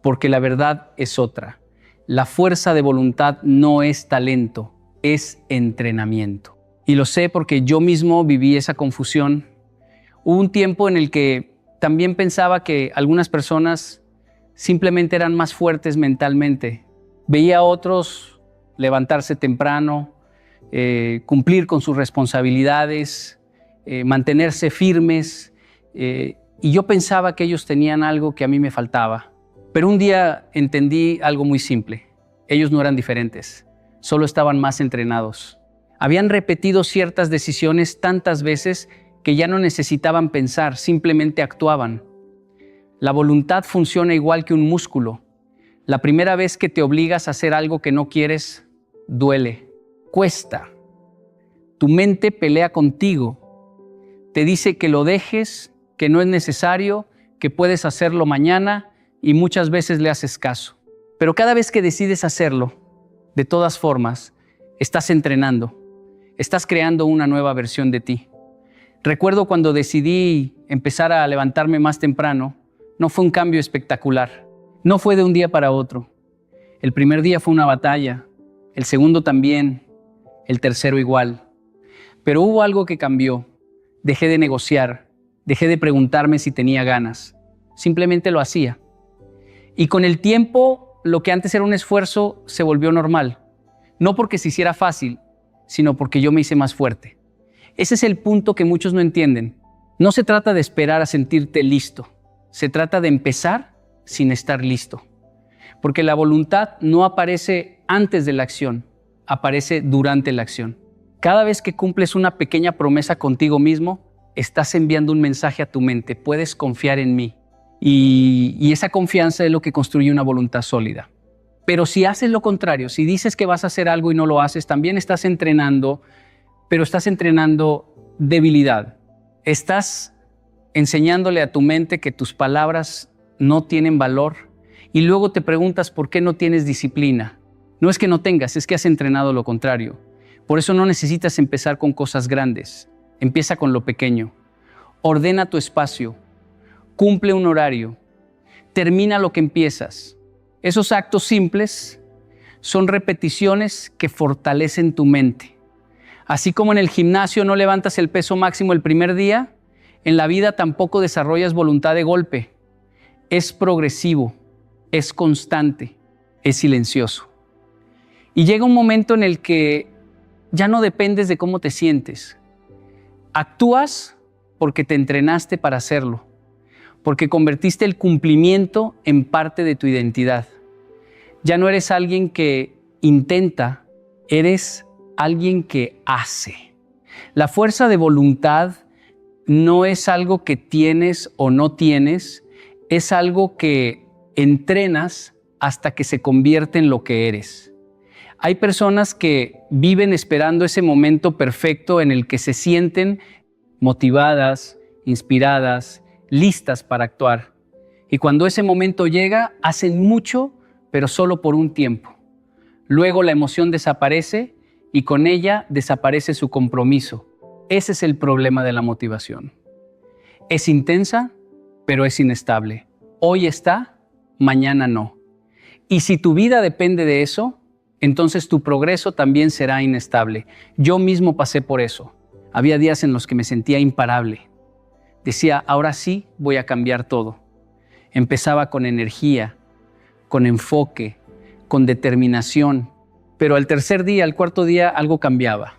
Porque la verdad es otra. La fuerza de voluntad no es talento, es entrenamiento. Y lo sé porque yo mismo viví esa confusión. Hubo un tiempo en el que también pensaba que algunas personas simplemente eran más fuertes mentalmente. Veía a otros levantarse temprano, cumplir con sus responsabilidades, mantenerse firmes. Y yo pensaba que ellos tenían algo que a mí me faltaba. Pero un día entendí algo muy simple. Ellos no eran diferentes, solo estaban más entrenados. Habían repetido ciertas decisiones tantas veces que ya no necesitaban pensar, simplemente actuaban. La voluntad funciona igual que un músculo. La primera vez que te obligas a hacer algo que no quieres, duele, cuesta. Tu mente pelea contigo. Te dice que lo dejes, que no es necesario, que puedes hacerlo mañana y muchas veces le haces caso. Pero cada vez que decides hacerlo, de todas formas, estás entrenando, estás creando una nueva versión de ti. Recuerdo cuando decidí empezar a levantarme más temprano, no fue un cambio espectacular, no fue de un día para otro. El primer día fue una batalla, el segundo también, el tercero igual. Pero hubo algo que cambió. Dejé de negociar, dejé de preguntarme si tenía ganas. Simplemente lo hacía. Y con el tiempo, lo que antes era un esfuerzo se volvió normal. No porque se hiciera fácil, sino porque yo me hice más fuerte. Ese es el punto que muchos no entienden. No se trata de esperar a sentirte listo. Se trata de empezar sin estar listo. Porque la voluntad no aparece antes de la acción, aparece durante la acción. Cada vez que cumples una pequeña promesa contigo mismo, estás enviando un mensaje a tu mente. Puedes confiar en mí. Y esa confianza es lo que construye una voluntad sólida. Pero si haces lo contrario, si dices que vas a hacer algo y no lo haces, también estás entrenando, pero estás entrenando debilidad. Estás enseñándole a tu mente que tus palabras no tienen valor y luego te preguntas por qué no tienes disciplina. No es que no tengas, es que has entrenado lo contrario. Por eso no necesitas empezar con cosas grandes. Empieza con lo pequeño. Ordena tu espacio. Cumple un horario. Termina lo que empiezas. Esos actos simples son repeticiones que fortalecen tu mente. Así como en el gimnasio no levantas el peso máximo el primer día, en la vida tampoco desarrollas voluntad de golpe. Es progresivo, es constante, es silencioso. Y llega un momento en el que ya no dependes de cómo te sientes. Actúas porque te entrenaste para hacerlo, porque convertiste el cumplimiento en parte de tu identidad. Ya no eres alguien que intenta, eres alguien que hace. La fuerza de voluntad no es algo que tienes o no tienes, es algo que entrenas hasta que se convierte en lo que eres. Hay personas que viven esperando ese momento perfecto en el que se sienten motivadas, inspiradas, listas para actuar. Y cuando ese momento llega, hacen mucho, pero solo por un tiempo. Luego la emoción desaparece y con ella desaparece su compromiso. Ese es el problema de la motivación. Es intensa, pero es inestable. Hoy está, mañana no. Y si tu vida depende de eso, entonces tu progreso también será inestable. Yo mismo pasé por eso. Había días en los que me sentía imparable. Decía, ahora sí voy a cambiar todo. Empezaba con energía, con enfoque, con determinación. Pero al tercer día, al cuarto día, algo cambiaba.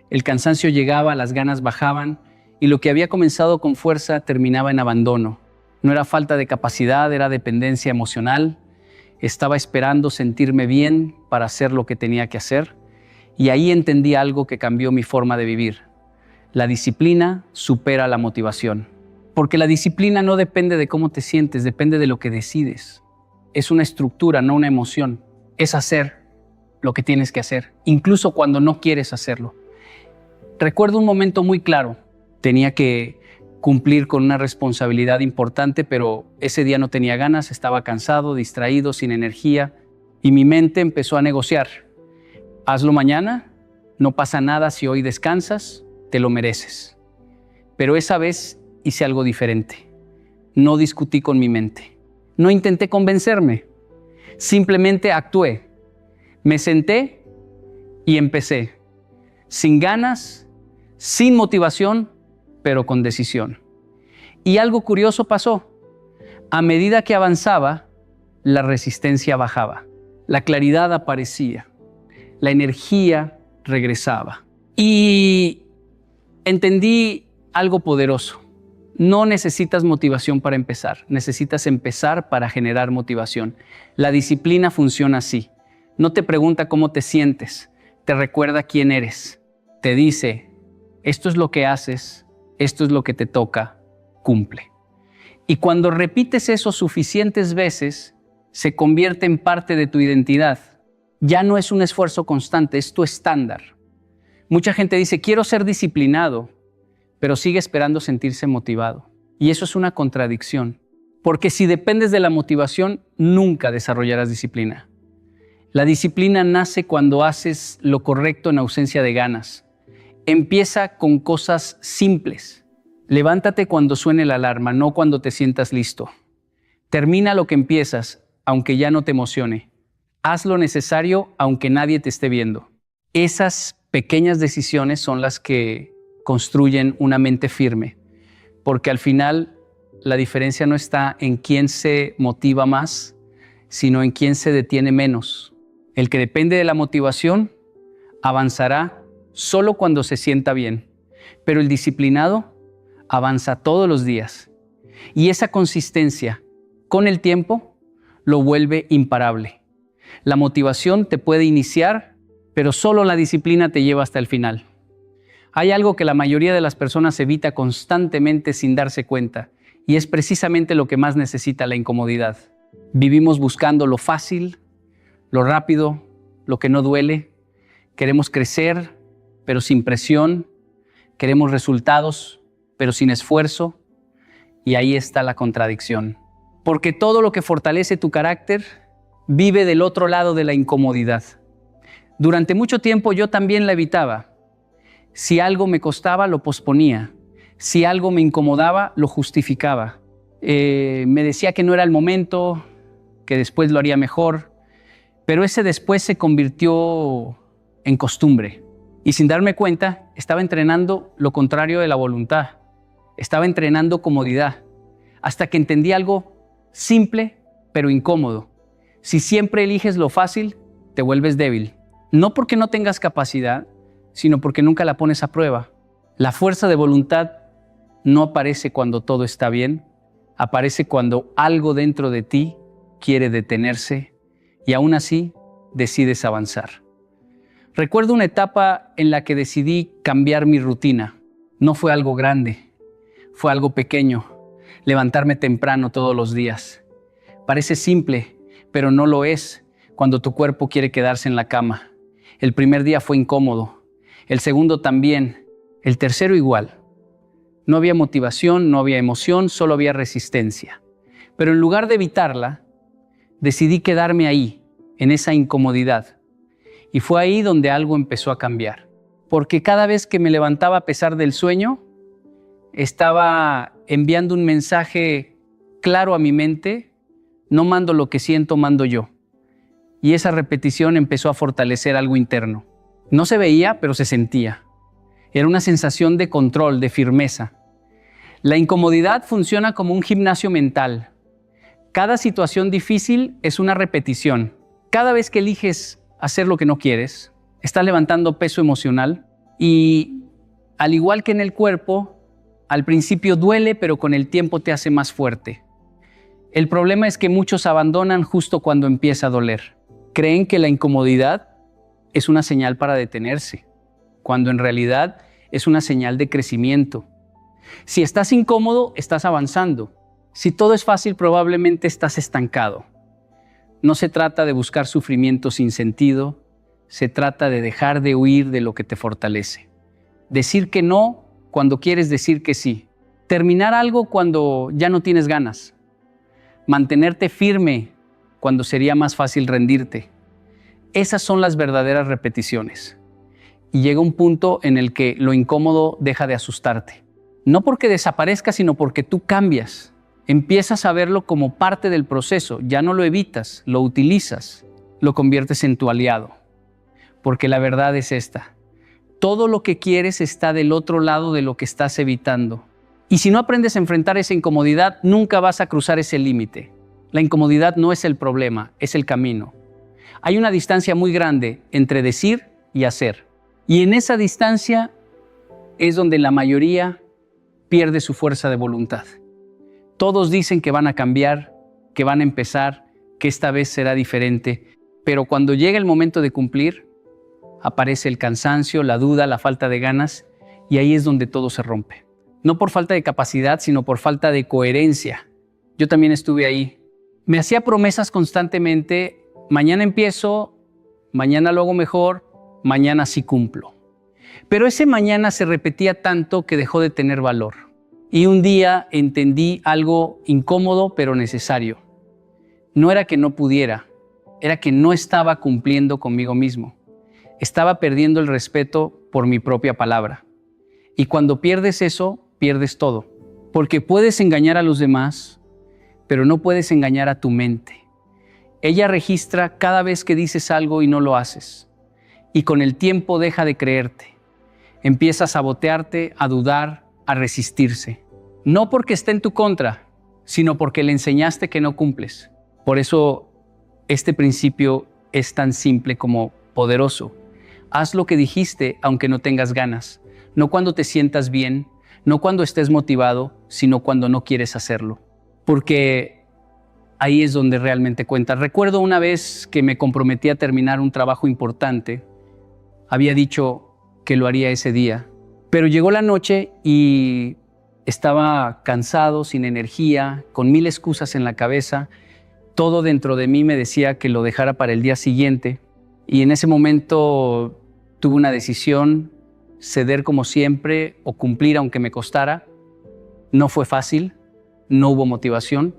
El cansancio llegaba, las ganas bajaban y lo que había comenzado con fuerza terminaba en abandono. No era falta de capacidad, era dependencia emocional. Estaba esperando sentirme bien para hacer lo que tenía que hacer. Y ahí entendí algo que cambió mi forma de vivir. La disciplina supera la motivación. Porque la disciplina no depende de cómo te sientes, depende de lo que decides. Es una estructura, no una emoción. Es hacer lo que tienes que hacer, incluso cuando no quieres hacerlo. Recuerdo un momento muy claro. Tenía que cumplir con una responsabilidad importante, pero ese día no tenía ganas, estaba cansado, distraído, sin energía, y mi mente empezó a negociar. Hazlo mañana, no pasa nada si hoy descansas, te lo mereces. Pero esa vez hice algo diferente. No discutí con mi mente. No intenté convencerme. Simplemente actué. Me senté y empecé. Sin ganas, sin motivación, pero con decisión. Y algo curioso pasó. A medida que avanzaba, la resistencia bajaba. La claridad aparecía. La energía regresaba. Y entendí algo poderoso. No necesitas motivación para empezar. Necesitas empezar para generar motivación. La disciplina funciona así. No te pregunta cómo te sientes. Te recuerda quién eres. Te dice, esto es lo que haces, esto es lo que te toca, cumple. Y cuando repites eso suficientes veces, se convierte en parte de tu identidad. Ya no es un esfuerzo constante, es tu estándar. Mucha gente dice, quiero ser disciplinado, pero sigue esperando sentirse motivado. Y eso es una contradicción, porque si dependes de la motivación, nunca desarrollarás disciplina. La disciplina nace cuando haces lo correcto en ausencia de ganas. Empieza con cosas simples. Levántate cuando suene la alarma, no cuando te sientas listo. Termina lo que empiezas, aunque ya no te emocione. Haz lo necesario, aunque nadie te esté viendo. Esas pequeñas decisiones son las que construyen una mente firme, porque al final la diferencia no está en quién se motiva más, sino en quién se detiene menos. El que depende de la motivación avanzará solo cuando se sienta bien, pero el disciplinado avanza todos los días. Y esa consistencia, con el tiempo, lo vuelve imparable. La motivación te puede iniciar, pero solo la disciplina te lleva hasta el final. Hay algo que la mayoría de las personas evita constantemente sin darse cuenta, y es precisamente lo que más necesita la incomodidad. Vivimos buscando lo fácil, lo rápido, lo que no duele. Queremos crecer, pero sin presión. Queremos resultados, pero sin esfuerzo. Y ahí está la contradicción. porque todo lo que fortalece tu carácter vive del otro lado de la incomodidad. Durante mucho tiempo yo también la evitaba. Si algo me costaba, lo posponía. Si algo me incomodaba, lo justificaba. Me decía que no era el momento, que después lo haría mejor, pero ese después se convirtió en costumbre. Y sin darme cuenta, estaba entrenando lo contrario de la voluntad. Estaba entrenando comodidad, hasta que entendí algo simple, pero incómodo. Si siempre eliges lo fácil, te vuelves débil. No porque no tengas capacidad, sino porque nunca la pones a prueba. La fuerza de voluntad no aparece cuando todo está bien, aparece cuando algo dentro de ti quiere detenerse y aún así decides avanzar. Recuerdo una etapa en la que decidí cambiar mi rutina. No fue algo grande, fue algo pequeño. Levantarme temprano todos los días. Parece simple, pero no lo es cuando tu cuerpo quiere quedarse en la cama. El primer día fue incómodo, el segundo también, el tercero igual. No había motivación, no había emoción, solo había resistencia. Pero en lugar de evitarla, decidí quedarme ahí, en esa incomodidad. Y fue ahí donde algo empezó a cambiar. Porque cada vez que me levantaba a pesar del sueño, estaba enviando un mensaje claro a mi mente: no mando lo que siento, mando yo. Y esa repetición empezó a fortalecer algo interno. No se veía, pero se sentía. Era una sensación de control, de firmeza. La incomodidad funciona como un gimnasio mental. Cada situación difícil es una repetición. Cada vez que eliges hacer lo que no quieres, estás levantando peso emocional y, al igual que en el cuerpo, al principio duele, pero con el tiempo te hace más fuerte. El problema es que muchos abandonan justo cuando empieza a doler. Creen que la incomodidad es una señal para detenerse, cuando en realidad es una señal de crecimiento. Si estás incómodo, estás avanzando. Si todo es fácil, probablemente estás estancado. No se trata de buscar sufrimiento sin sentido, se trata de dejar de huir de lo que te fortalece. Decir que no cuando quieres decir que sí. Terminar algo cuando ya no tienes ganas. Mantenerte firme cuando sería más fácil rendirte. Esas son las verdaderas repeticiones. Y llega un punto en el que lo incómodo deja de asustarte. No porque desaparezca, sino porque tú cambias. Empiezas a verlo como parte del proceso. Ya no lo evitas, lo utilizas, lo conviertes en tu aliado. Porque la verdad es esta: todo lo que quieres está del otro lado de lo que estás evitando. Y si no aprendes a enfrentar esa incomodidad, nunca vas a cruzar ese límite. La incomodidad no es el problema, es el camino. Hay una distancia muy grande entre decir y hacer. Y en esa distancia es donde la mayoría pierde su fuerza de voluntad. Todos dicen que van a cambiar, que van a empezar, que esta vez será diferente. Pero cuando llega el momento de cumplir, aparece el cansancio, la duda, la falta de ganas, y ahí es donde todo se rompe. No por falta de capacidad, sino por falta de coherencia. Yo también estuve ahí. Me hacía promesas constantemente: mañana empiezo, mañana lo hago mejor, mañana sí cumplo. Pero ese mañana se repetía tanto que dejó de tener valor. Y un día entendí algo incómodo pero necesario. No era que no pudiera, era que no estaba cumpliendo conmigo mismo. Estaba perdiendo el respeto por mi propia palabra. Y cuando pierdes eso, pierdes todo. Porque puedes engañar a los demás, pero no puedes engañar a tu mente. Ella registra cada vez que dices algo y no lo haces. Y con el tiempo deja de creerte. Empieza a sabotearte, a dudar, a resistirse. No porque esté en tu contra, sino porque le enseñaste que no cumples. Por eso este principio es tan simple como poderoso. Haz lo que dijiste aunque no tengas ganas. No cuando te sientas bien, no cuando estés motivado, sino cuando no quieres hacerlo. Porque ahí es donde realmente cuenta. Recuerdo una vez que me comprometí a terminar un trabajo importante. Había dicho que lo haría ese día, pero llegó la noche y estaba cansado, sin energía, con 1000 excusas en la cabeza. Todo dentro de mí me decía que lo dejara para el día siguiente. Y en ese momento tuve una decisión: ceder como siempre o cumplir aunque me costara. No fue fácil, no hubo motivación,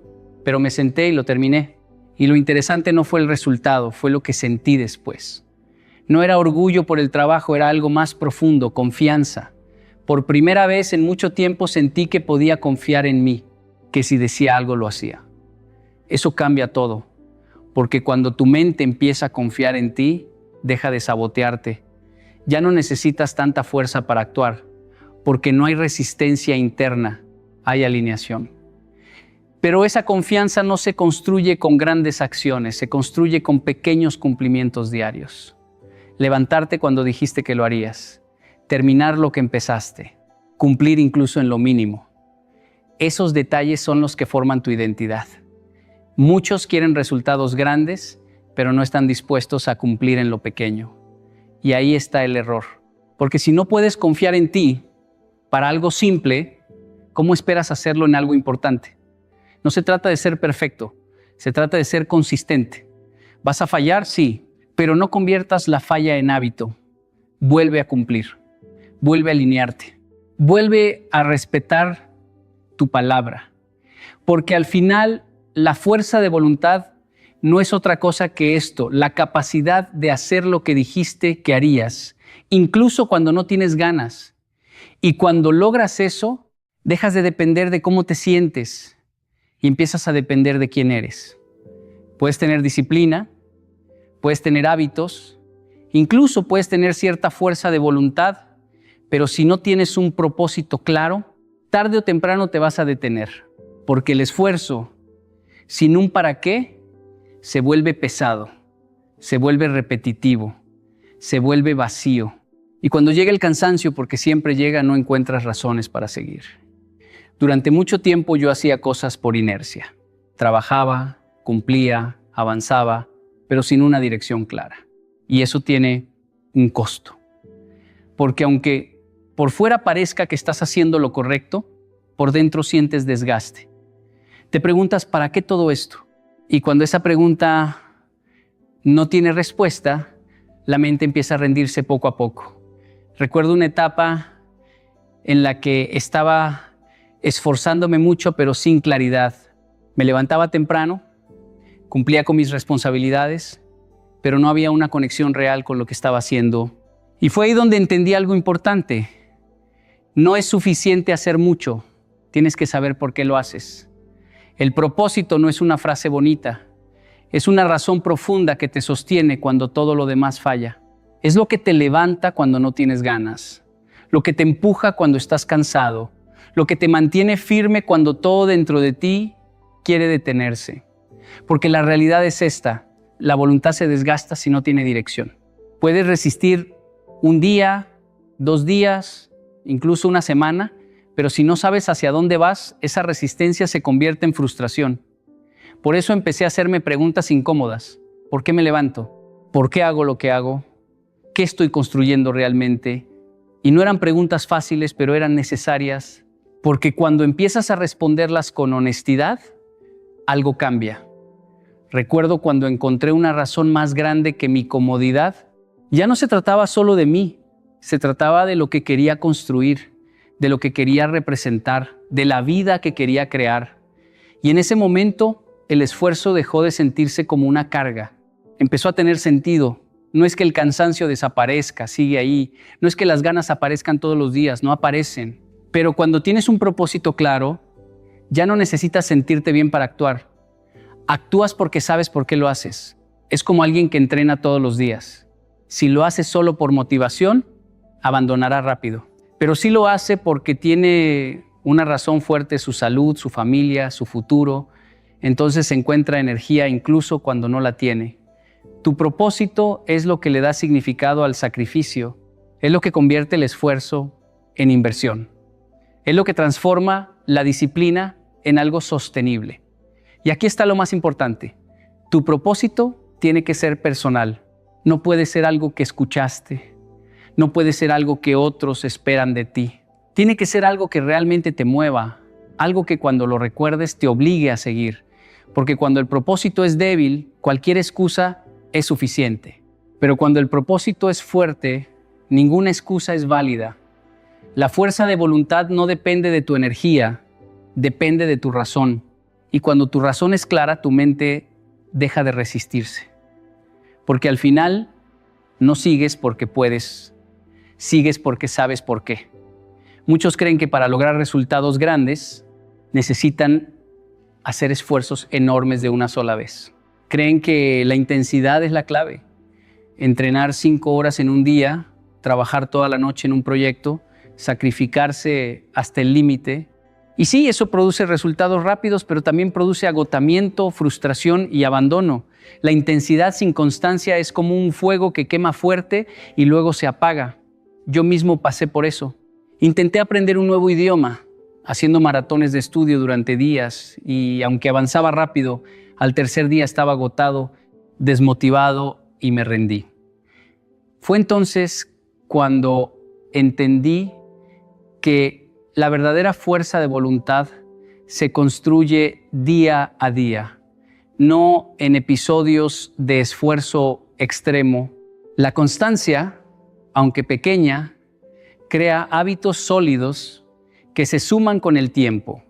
pero me senté y lo terminé. Y lo interesante no fue el resultado, fue lo que sentí después. No era orgullo por el trabajo, era algo más profundo, confianza. Por primera vez en mucho tiempo sentí que podía confiar en mí, que si decía algo lo hacía. Eso cambia todo, porque cuando tu mente empieza a confiar en ti, deja de sabotearte. Ya no necesitas tanta fuerza para actuar, porque no hay resistencia interna, hay alineación. Pero esa confianza no se construye con grandes acciones, se construye con pequeños cumplimientos diarios. Levantarte cuando dijiste que lo harías, terminar lo que empezaste, cumplir incluso en lo mínimo. Esos detalles son los que forman tu identidad. Muchos quieren resultados grandes, pero no están dispuestos a cumplir en lo pequeño. Y ahí está el error. Porque si no puedes confiar en ti para algo simple, ¿cómo esperas hacerlo en algo importante? No se trata de ser perfecto, se trata de ser consistente. ¿Vas a fallar? Sí, pero no conviertas la falla en hábito. Vuelve a cumplir, vuelve a alinearte, vuelve a respetar tu palabra. Porque al final, la fuerza de voluntad no es otra cosa que esto, la capacidad de hacer lo que dijiste que harías, incluso cuando no tienes ganas. Y cuando logras eso, dejas de depender de cómo te sientes y empiezas a depender de quién eres. Puedes tener disciplina, puedes tener hábitos, incluso puedes tener cierta fuerza de voluntad, pero si no tienes un propósito claro, tarde o temprano te vas a detener, porque el esfuerzo sin un para qué se vuelve pesado, se vuelve repetitivo, se vuelve vacío. Y cuando llega el cansancio, porque siempre llega, no encuentras razones para seguir. Durante mucho tiempo yo hacía cosas por inercia. Trabajaba, cumplía, avanzaba, pero sin una dirección clara. Y eso tiene un costo. Porque aunque por fuera parezca que estás haciendo lo correcto, por dentro sientes desgaste. Te preguntas, ¿para qué todo esto? Y cuando esa pregunta no tiene respuesta, la mente empieza a rendirse poco a poco. Recuerdo una etapa en la que estaba esforzándome mucho, pero sin claridad. Me levantaba temprano, cumplía con mis responsabilidades, pero no había una conexión real con lo que estaba haciendo. Y fue ahí donde entendí algo importante. No es suficiente hacer mucho, tienes que saber por qué lo haces. El propósito no es una frase bonita, es una razón profunda que te sostiene cuando todo lo demás falla. Es lo que te levanta cuando no tienes ganas, lo que te empuja cuando estás cansado, lo que te mantiene firme cuando todo dentro de ti quiere detenerse. Porque la realidad es esta, la voluntad se desgasta si no tiene dirección. Puedes resistir un día, 2 días, incluso una semana, pero si no sabes hacia dónde vas, esa resistencia se convierte en frustración. Por eso empecé a hacerme preguntas incómodas. ¿Por qué me levanto? ¿Por qué hago lo que hago? ¿Qué estoy construyendo realmente? Y no eran preguntas fáciles, pero eran necesarias, porque cuando empiezas a responderlas con honestidad, algo cambia. Recuerdo cuando encontré una razón más grande que mi comodidad. Ya no se trataba solo de mí, se trataba de lo que quería construir, de lo que quería representar, de la vida que quería crear. Y en ese momento, el esfuerzo dejó de sentirse como una carga. Empezó a tener sentido. No es que el cansancio desaparezca, sigue ahí. No es que las ganas aparezcan todos los días, no aparecen. Pero cuando tienes un propósito claro, ya no necesitas sentirte bien para actuar. Actúas porque sabes por qué lo haces. Es como alguien que entrena todos los días. Si lo hace solo por motivación, abandonará rápido. Pero si lo hace porque tiene una razón fuerte, su salud, su familia, su futuro, entonces encuentra energía incluso cuando no la tiene. Tu propósito es lo que le da significado al sacrificio, es lo que convierte el esfuerzo en inversión, es lo que transforma la disciplina en algo sostenible. Y aquí está lo más importante, tu propósito tiene que ser personal, no puede ser algo que escuchaste, no puede ser algo que otros esperan de ti. Tiene que ser algo que realmente te mueva, algo que cuando lo recuerdes te obligue a seguir. Porque cuando el propósito es débil, cualquier excusa es suficiente. Pero cuando el propósito es fuerte, ninguna excusa es válida. La fuerza de voluntad no depende de tu energía, depende de tu razón. Y cuando tu razón es clara, tu mente deja de resistirse. Porque al final no sigues porque puedes, sigues porque sabes por qué. Muchos creen que para lograr resultados grandes necesitan hacer esfuerzos enormes de una sola vez. Creen que la intensidad es la clave. Entrenar 5 horas en un día, trabajar toda la noche en un proyecto, sacrificarse hasta el límite. Y sí, eso produce resultados rápidos, pero también produce agotamiento, frustración y abandono. La intensidad sin constancia es como un fuego que quema fuerte y luego se apaga. Yo mismo pasé por eso. Intenté aprender un nuevo idioma, haciendo maratones de estudio durante días, y aunque avanzaba rápido, al tercer día estaba agotado, desmotivado y me rendí. Fue entonces cuando entendí que la verdadera fuerza de voluntad se construye día a día, no en episodios de esfuerzo extremo. La constancia, aunque pequeña, crea hábitos sólidos que se suman con el tiempo.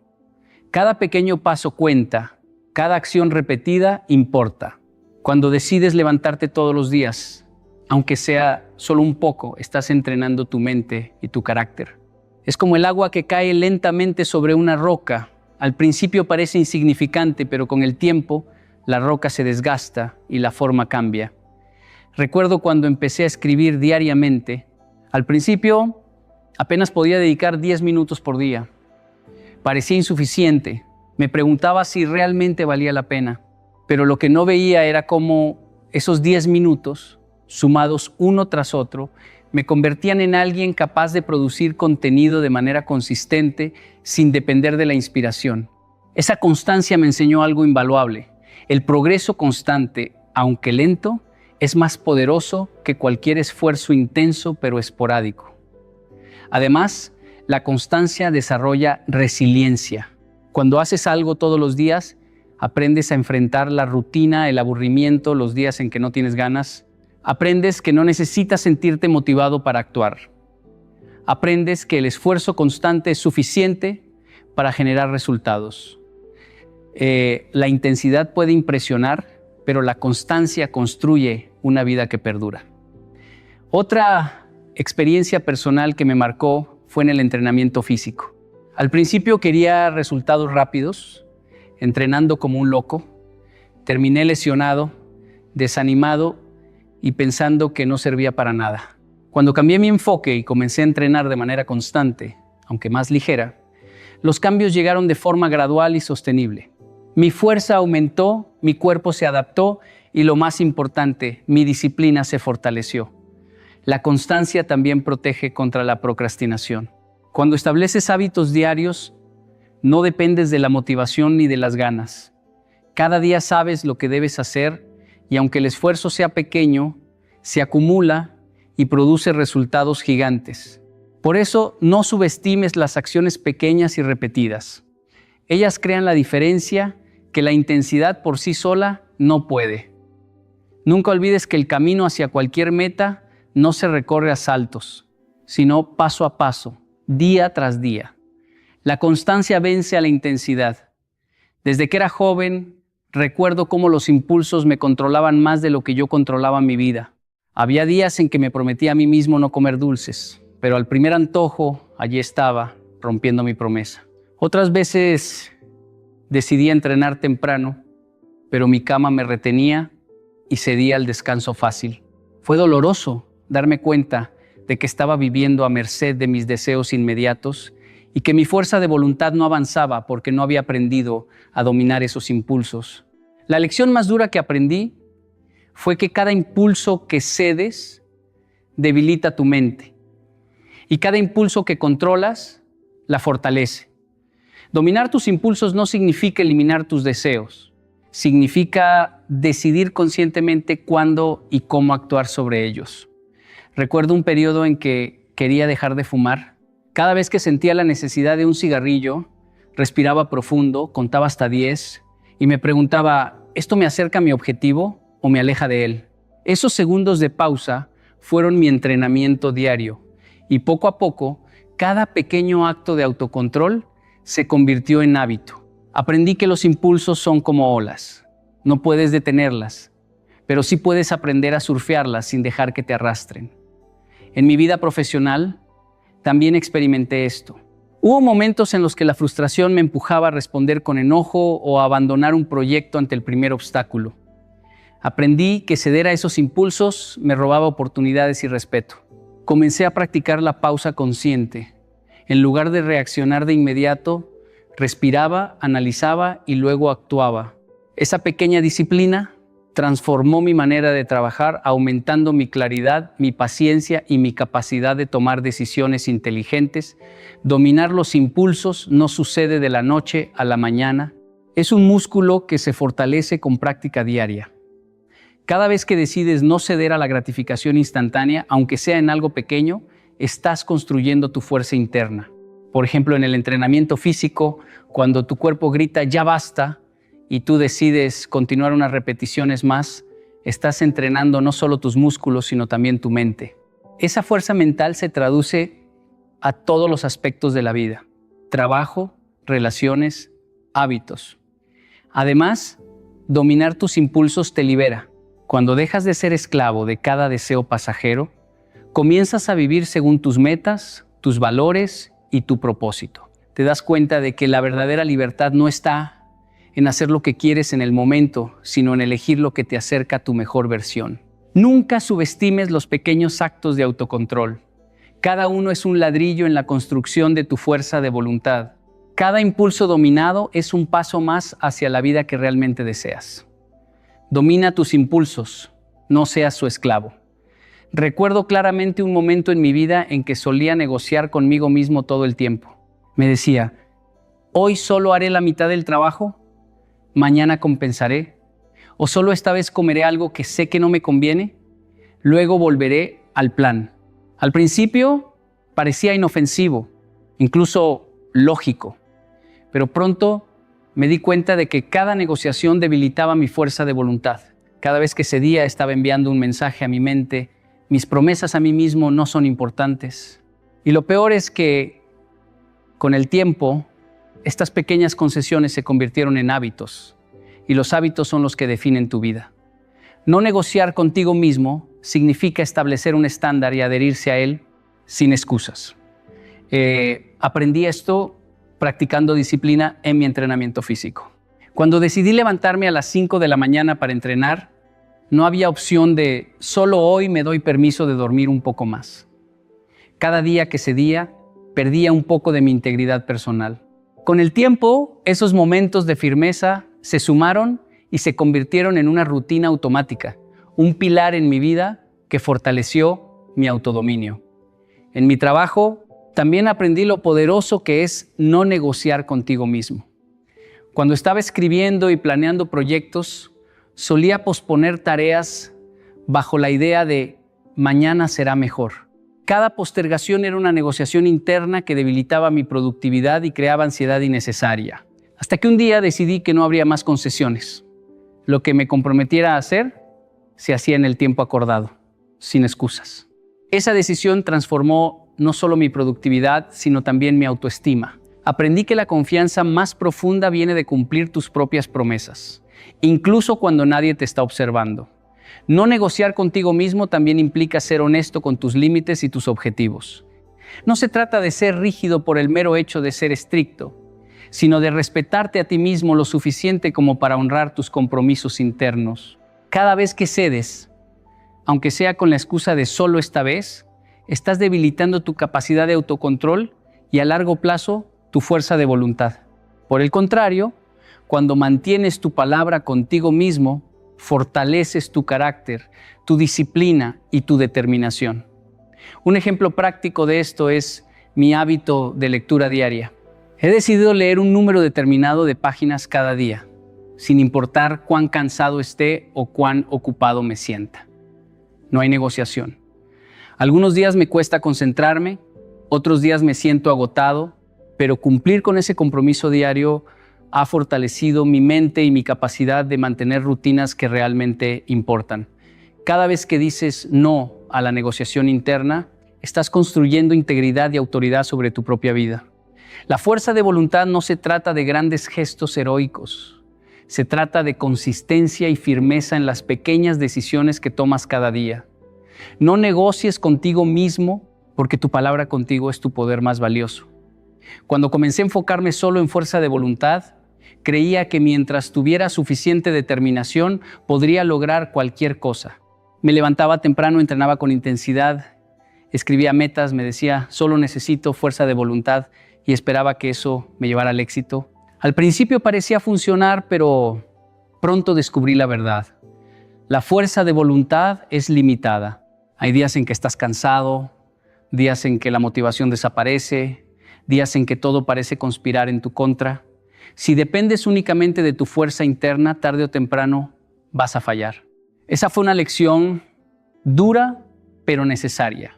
Cada pequeño paso cuenta, cada acción repetida importa. Cuando decides levantarte todos los días, aunque sea solo un poco, estás entrenando tu mente y tu carácter. Es como el agua que cae lentamente sobre una roca. Al principio parece insignificante, pero con el tiempo la roca se desgasta y la forma cambia. Recuerdo cuando empecé a escribir diariamente. Al principio apenas podía dedicar 10 minutos por día. Parecía insuficiente. Me preguntaba si realmente valía la pena. Pero lo que no veía era cómo esos 10 minutos, sumados uno tras otro, me convertían en alguien capaz de producir contenido de manera consistente sin depender de la inspiración. Esa constancia me enseñó algo invaluable. El progreso constante, aunque lento, es más poderoso que cualquier esfuerzo intenso pero esporádico. Además, la constancia desarrolla resiliencia. Cuando haces algo todos los días, aprendes a enfrentar la rutina, el aburrimiento, los días en que no tienes ganas. Aprendes que no necesitas sentirte motivado para actuar. Aprendes que el esfuerzo constante es suficiente para generar resultados. La intensidad puede impresionar, pero la constancia construye una vida que perdura. Otra experiencia personal que me marcó fue en el entrenamiento físico. Al principio quería resultados rápidos, entrenando como un loco. Terminé lesionado, desanimado y pensando que no servía para nada. Cuando cambié mi enfoque y comencé a entrenar de manera constante, aunque más ligera, los cambios llegaron de forma gradual y sostenible. Mi fuerza aumentó, mi cuerpo se adaptó y, lo más importante, mi disciplina se fortaleció. La constancia también protege contra la procrastinación. Cuando estableces hábitos diarios, no dependes de la motivación ni de las ganas. Cada día sabes lo que debes hacer y aunque el esfuerzo sea pequeño, se acumula y produce resultados gigantes. Por eso, no subestimes las acciones pequeñas y repetidas. Ellas crean la diferencia que la intensidad por sí sola no puede. Nunca olvides que el camino hacia cualquier meta no se recorre a saltos, sino paso a paso, día tras día. La constancia vence a la intensidad. Desde que era joven, recuerdo cómo los impulsos me controlaban más de lo que yo controlaba mi vida. Había días en que me prometía a mí mismo no comer dulces, pero al primer antojo, allí estaba, rompiendo mi promesa. Otras veces decidí entrenar temprano, pero mi cama me retenía y cedía al descanso fácil. Fue doloroso darme cuenta de que estaba viviendo a merced de mis deseos inmediatos y que mi fuerza de voluntad no avanzaba porque no había aprendido a dominar esos impulsos. La lección más dura que aprendí fue que cada impulso que cedes debilita tu mente y cada impulso que controlas la fortalece. Dominar tus impulsos no significa eliminar tus deseos, significa decidir conscientemente cuándo y cómo actuar sobre ellos. Recuerdo un periodo en que quería dejar de fumar. Cada vez que sentía la necesidad de un cigarrillo, respiraba profundo, contaba hasta 10 y me preguntaba, ¿esto me acerca a mi objetivo o me aleja de él? Esos segundos de pausa fueron mi entrenamiento diario y poco a poco, cada pequeño acto de autocontrol se convirtió en hábito. Aprendí que los impulsos son como olas. No puedes detenerlas, pero sí puedes aprender a surfearlas sin dejar que te arrastren. En mi vida profesional también experimenté esto. Hubo momentos en los que la frustración me empujaba a responder con enojo o a abandonar un proyecto ante el primer obstáculo. Aprendí que ceder a esos impulsos me robaba oportunidades y respeto. Comencé a practicar la pausa consciente. En lugar de reaccionar de inmediato, respiraba, analizaba y luego actuaba. Esa pequeña disciplina transformó mi manera de trabajar, aumentando mi claridad, mi paciencia y mi capacidad de tomar decisiones inteligentes. Dominar los impulsos no sucede de la noche a la mañana. Es un músculo que se fortalece con práctica diaria. Cada vez que decides no ceder a la gratificación instantánea, aunque sea en algo pequeño, estás construyendo tu fuerza interna. Por ejemplo, en el entrenamiento físico, cuando tu cuerpo grita "ya basta", y tú decides continuar unas repeticiones más, estás entrenando no solo tus músculos, sino también tu mente. Esa fuerza mental se traduce a todos los aspectos de la vida: trabajo, relaciones, hábitos. Además, dominar tus impulsos te libera. Cuando dejas de ser esclavo de cada deseo pasajero, comienzas a vivir según tus metas, tus valores y tu propósito. Te das cuenta de que la verdadera libertad no está en hacer lo que quieres en el momento, sino en elegir lo que te acerca a tu mejor versión. Nunca subestimes los pequeños actos de autocontrol. Cada uno es un ladrillo en la construcción de tu fuerza de voluntad. Cada impulso dominado es un paso más hacia la vida que realmente deseas. Domina tus impulsos, no seas su esclavo. Recuerdo claramente un momento en mi vida en que solía negociar conmigo mismo todo el tiempo. Me decía, hoy solo haré la mitad del trabajo, mañana compensaré, o solo esta vez comeré algo que sé que no me conviene, luego volveré al plan. Al principio parecía inofensivo, incluso lógico, pero pronto me di cuenta de que cada negociación debilitaba mi fuerza de voluntad. Cada vez que cedía estaba enviando un mensaje a mi mente: mis promesas a mí mismo no son importantes. Y lo peor es que, con el tiempo, estas pequeñas concesiones se convirtieron en hábitos, y los hábitos son los que definen tu vida. No negociar contigo mismo significa establecer un estándar y adherirse a él sin excusas. Aprendí esto practicando disciplina en mi entrenamiento físico. Cuando decidí levantarme a las 5 de la mañana para entrenar, no había opción de solo hoy me doy permiso de dormir un poco más. Cada día que cedía, perdía un poco de mi integridad personal. Con el tiempo, esos momentos de firmeza se sumaron y se convirtieron en una rutina automática, un pilar en mi vida que fortaleció mi autodominio. En mi trabajo, también aprendí lo poderoso que es no negociar contigo mismo. Cuando estaba escribiendo y planeando proyectos, solía posponer tareas bajo la idea de mañana será mejor. Cada postergación era una negociación interna que debilitaba mi productividad y creaba ansiedad innecesaria. Hasta que un día decidí que no habría más concesiones. Lo que me comprometiera a hacer, se hacía en el tiempo acordado, sin excusas. Esa decisión transformó no solo mi productividad, sino también mi autoestima. Aprendí que la confianza más profunda viene de cumplir tus propias promesas, incluso cuando nadie te está observando. No negociar contigo mismo también implica ser honesto con tus límites y tus objetivos. No se trata de ser rígido por el mero hecho de ser estricto, sino de respetarte a ti mismo lo suficiente como para honrar tus compromisos internos. Cada vez que cedes, aunque sea con la excusa de solo esta vez, estás debilitando tu capacidad de autocontrol y a largo plazo tu fuerza de voluntad. Por el contrario, cuando mantienes tu palabra contigo mismo, fortaleces tu carácter, tu disciplina y tu determinación. Un ejemplo práctico de esto es mi hábito de lectura diaria. He decidido leer un número determinado de páginas cada día, sin importar cuán cansado esté o cuán ocupado me sienta. No hay negociación. Algunos días me cuesta concentrarme, otros días me siento agotado, pero cumplir con ese compromiso diario ha fortalecido mi mente y mi capacidad de mantener rutinas que realmente importan. Cada vez que dices no a la negociación interna, estás construyendo integridad y autoridad sobre tu propia vida. La fuerza de voluntad no se trata de grandes gestos heroicos. Se trata de consistencia y firmeza en las pequeñas decisiones que tomas cada día. No negocies contigo mismo porque tu palabra contigo es tu poder más valioso. Cuando comencé a enfocarme solo en fuerza de voluntad, creía que mientras tuviera suficiente determinación podría lograr cualquier cosa. Me levantaba temprano, entrenaba con intensidad, escribía metas, me decía, solo necesito fuerza de voluntad y esperaba que eso me llevara al éxito. Al principio parecía funcionar, pero pronto descubrí la verdad. La fuerza de voluntad es limitada. Hay días en que estás cansado, días en que la motivación desaparece, días en que todo parece conspirar en tu contra. Si dependes únicamente de tu fuerza interna, tarde o temprano vas a fallar. Esa fue una lección dura, pero necesaria.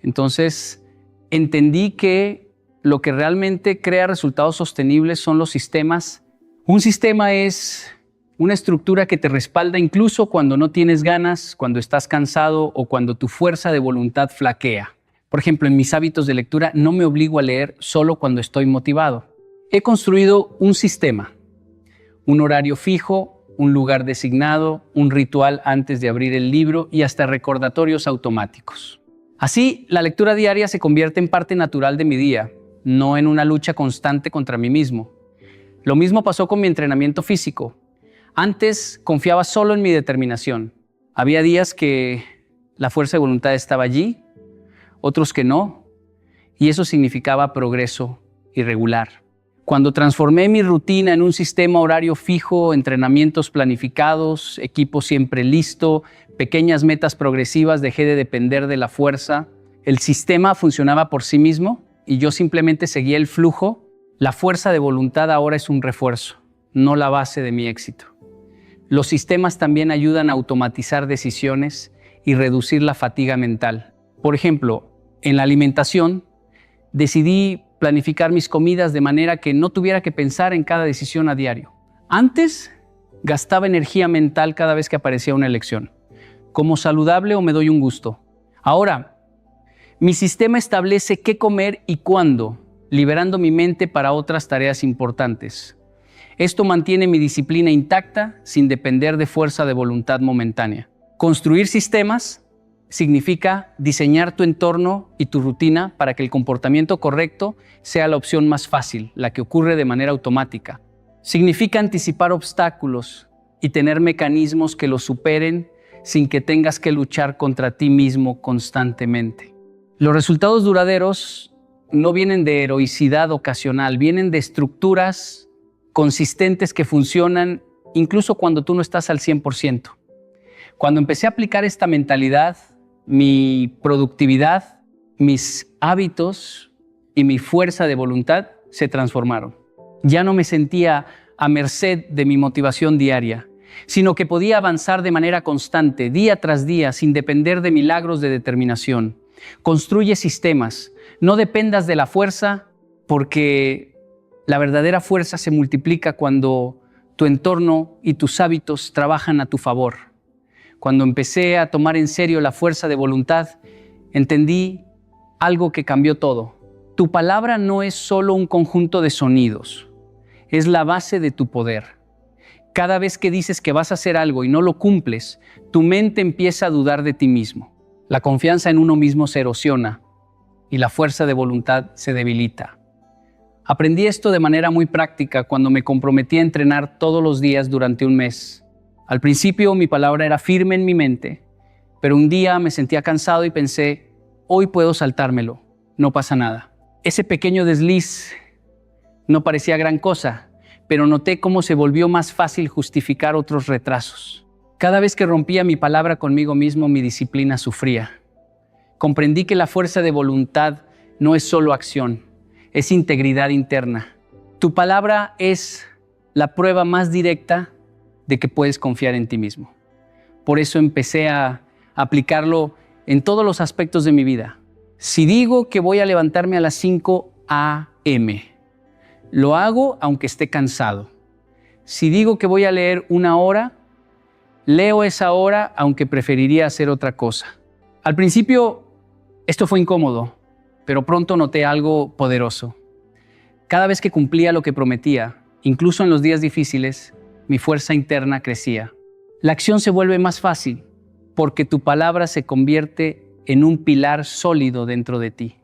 Entonces, entendí que lo que realmente crea resultados sostenibles son los sistemas. Un sistema es una estructura que te respalda incluso cuando no tienes ganas, cuando estás cansado o cuando tu fuerza de voluntad flaquea. Por ejemplo, en mis hábitos de lectura no me obligo a leer solo cuando estoy motivado. He construido un sistema, un horario fijo, un lugar designado, un ritual antes de abrir el libro y hasta recordatorios automáticos. Así, la lectura diaria se convierte en parte natural de mi día, no en una lucha constante contra mí mismo. Lo mismo pasó con mi entrenamiento físico. Antes confiaba solo en mi determinación. Había días que la fuerza de voluntad estaba allí, otros que no, y eso significaba progreso irregular. Cuando transformé mi rutina en un sistema horario fijo, entrenamientos planificados, equipo siempre listo, pequeñas metas progresivas, dejé de depender de la fuerza. El sistema funcionaba por sí mismo y yo simplemente seguía el flujo. La fuerza de voluntad ahora es un refuerzo, no la base de mi éxito. Los sistemas también ayudan a automatizar decisiones y reducir la fatiga mental. Por ejemplo, en la alimentación, decidí planificar mis comidas de manera que no tuviera que pensar en cada decisión a diario. Antes, gastaba energía mental cada vez que aparecía una elección. ¿Como saludable o me doy un gusto? Ahora, mi sistema establece qué comer y cuándo, liberando mi mente para otras tareas importantes. Esto mantiene mi disciplina intacta sin depender de fuerza de voluntad momentánea. Construir sistemas significa diseñar tu entorno y tu rutina para que el comportamiento correcto sea la opción más fácil, la que ocurre de manera automática. Significa anticipar obstáculos y tener mecanismos que los superen sin que tengas que luchar contra ti mismo constantemente. Los resultados duraderos no vienen de heroicidad ocasional, vienen de estructuras consistentes que funcionan incluso cuando tú no estás al 100%. Cuando empecé a aplicar esta mentalidad, mi productividad, mis hábitos y mi fuerza de voluntad se transformaron. Ya no me sentía a merced de mi motivación diaria, sino que podía avanzar de manera constante, día tras día, sin depender de milagros de determinación. Construye sistemas, no dependas de la fuerza, porque la verdadera fuerza se multiplica cuando tu entorno y tus hábitos trabajan a tu favor. Cuando empecé a tomar en serio la fuerza de voluntad, entendí algo que cambió todo. Tu palabra no es solo un conjunto de sonidos, es la base de tu poder. Cada vez que dices que vas a hacer algo y no lo cumples, tu mente empieza a dudar de ti mismo. La confianza en uno mismo se erosiona y la fuerza de voluntad se debilita. Aprendí esto de manera muy práctica cuando me comprometí a entrenar todos los días durante un mes. Al principio mi palabra era firme en mi mente, pero un día me sentía cansado y pensé, hoy puedo saltármelo, no pasa nada. Ese pequeño desliz no parecía gran cosa, pero noté cómo se volvió más fácil justificar otros retrasos. Cada vez que rompía mi palabra conmigo mismo, mi disciplina sufría. Comprendí que la fuerza de voluntad no es solo acción, es integridad interna. Tu palabra es la prueba más directa de que puedes confiar en ti mismo. Por eso empecé a aplicarlo en todos los aspectos de mi vida. Si digo que voy a levantarme a las 5 a.m., lo hago aunque esté cansado. Si digo que voy a leer 1 hora, leo esa hora aunque preferiría hacer otra cosa. Al principio esto fue incómodo, pero pronto noté algo poderoso. Cada vez que cumplía lo que prometía, incluso en los días difíciles, mi fuerza interna crecía. La acción se vuelve más fácil porque tu palabra se convierte en un pilar sólido dentro de ti.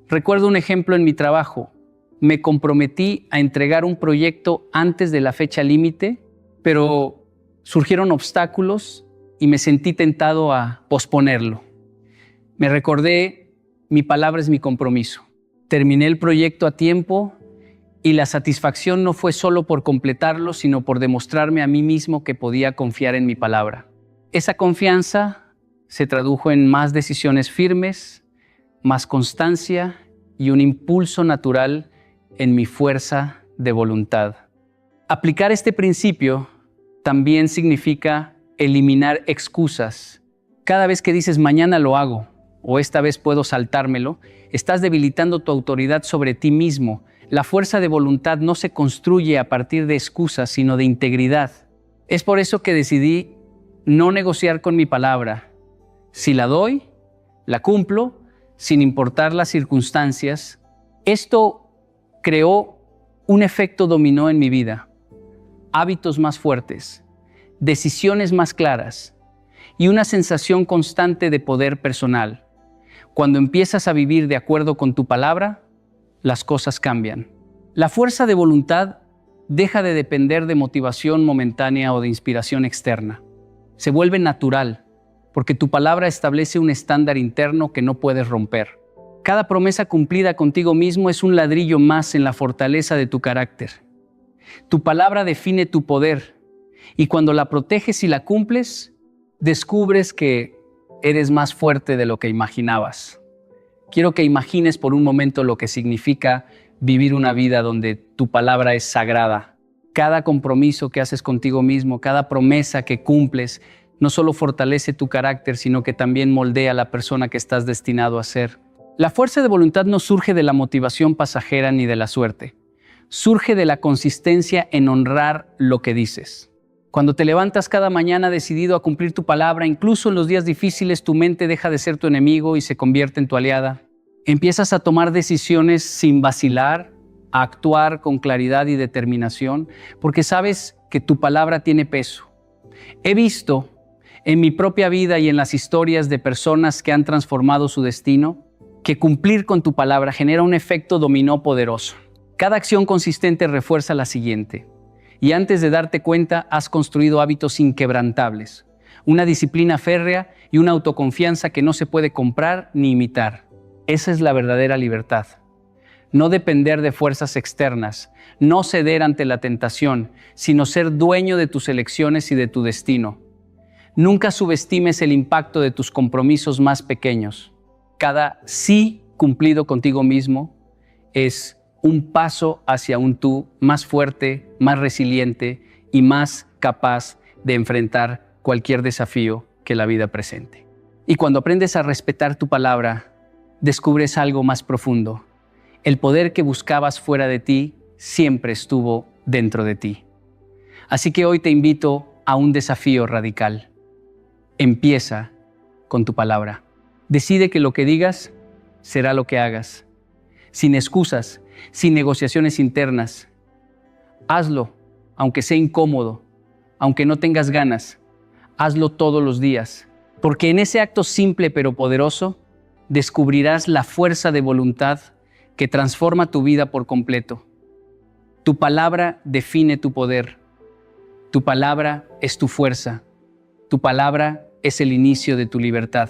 Recuerdo un ejemplo en mi trabajo. Me comprometí a entregar un proyecto antes de la fecha límite, pero surgieron obstáculos y me sentí tentado a posponerlo. Me recordé, mi palabra es mi compromiso. Terminé el proyecto a tiempo y la satisfacción no fue solo por completarlo, sino por demostrarme a mí mismo que podía confiar en mi palabra. Esa confianza se tradujo en más decisiones firmes, más constancia y un impulso natural en mi fuerza de voluntad. Aplicar este principio también significa eliminar excusas. Cada vez que dices mañana lo hago o esta vez puedo saltármelo, estás debilitando tu autoridad sobre ti mismo. La fuerza de voluntad no se construye a partir de excusas, sino de integridad. Es por eso que decidí no negociar con mi palabra. Si la doy, la cumplo, sin importar las circunstancias. Esto creó un efecto dominó en mi vida. Hábitos más fuertes, decisiones más claras y una sensación constante de poder personal. Cuando empiezas a vivir de acuerdo con tu palabra, las cosas cambian. La fuerza de voluntad deja de depender de motivación momentánea o de inspiración externa. Se vuelve natural, porque tu palabra establece un estándar interno que no puedes romper. Cada promesa cumplida contigo mismo es un ladrillo más en la fortaleza de tu carácter. Tu palabra define tu poder, y cuando la proteges y la cumples, descubres que eres más fuerte de lo que imaginabas. Quiero que imagines por un momento lo que significa vivir una vida donde tu palabra es sagrada. Cada compromiso que haces contigo mismo, cada promesa que cumples, no solo fortalece tu carácter, sino que también moldea la persona que estás destinado a ser. La fuerza de voluntad no surge de la motivación pasajera ni de la suerte. Surge de la consistencia en honrar lo que dices. Cuando te levantas cada mañana decidido a cumplir tu palabra, incluso en los días difíciles, tu mente deja de ser tu enemigo y se convierte en tu aliada. Empiezas a tomar decisiones sin vacilar, a actuar con claridad y determinación, porque sabes que tu palabra tiene peso. He visto en mi propia vida y en las historias de personas que han transformado su destino, que cumplir con tu palabra genera un efecto dominó poderoso. Cada acción consistente refuerza la siguiente. Y antes de darte cuenta, has construido hábitos inquebrantables, una disciplina férrea y una autoconfianza que no se puede comprar ni imitar. Esa es la verdadera libertad. No depender de fuerzas externas, no ceder ante la tentación, sino ser dueño de tus elecciones y de tu destino. Nunca subestimes el impacto de tus compromisos más pequeños. Cada sí cumplido contigo mismo es un paso hacia un tú más fuerte, más resiliente y más capaz de enfrentar cualquier desafío que la vida presente. Y cuando aprendes a respetar tu palabra, descubres algo más profundo. El poder que buscabas fuera de ti siempre estuvo dentro de ti. Así que hoy te invito a un desafío radical. Empieza con tu palabra. Decide que lo que digas será lo que hagas. Sin excusas, sin negociaciones internas. Hazlo, aunque sea incómodo, aunque no tengas ganas. Hazlo todos los días, porque en ese acto simple pero poderoso descubrirás la fuerza de voluntad que transforma tu vida por completo. Tu palabra define tu poder. Tu palabra es tu fuerza. Tu palabra es el inicio de tu libertad.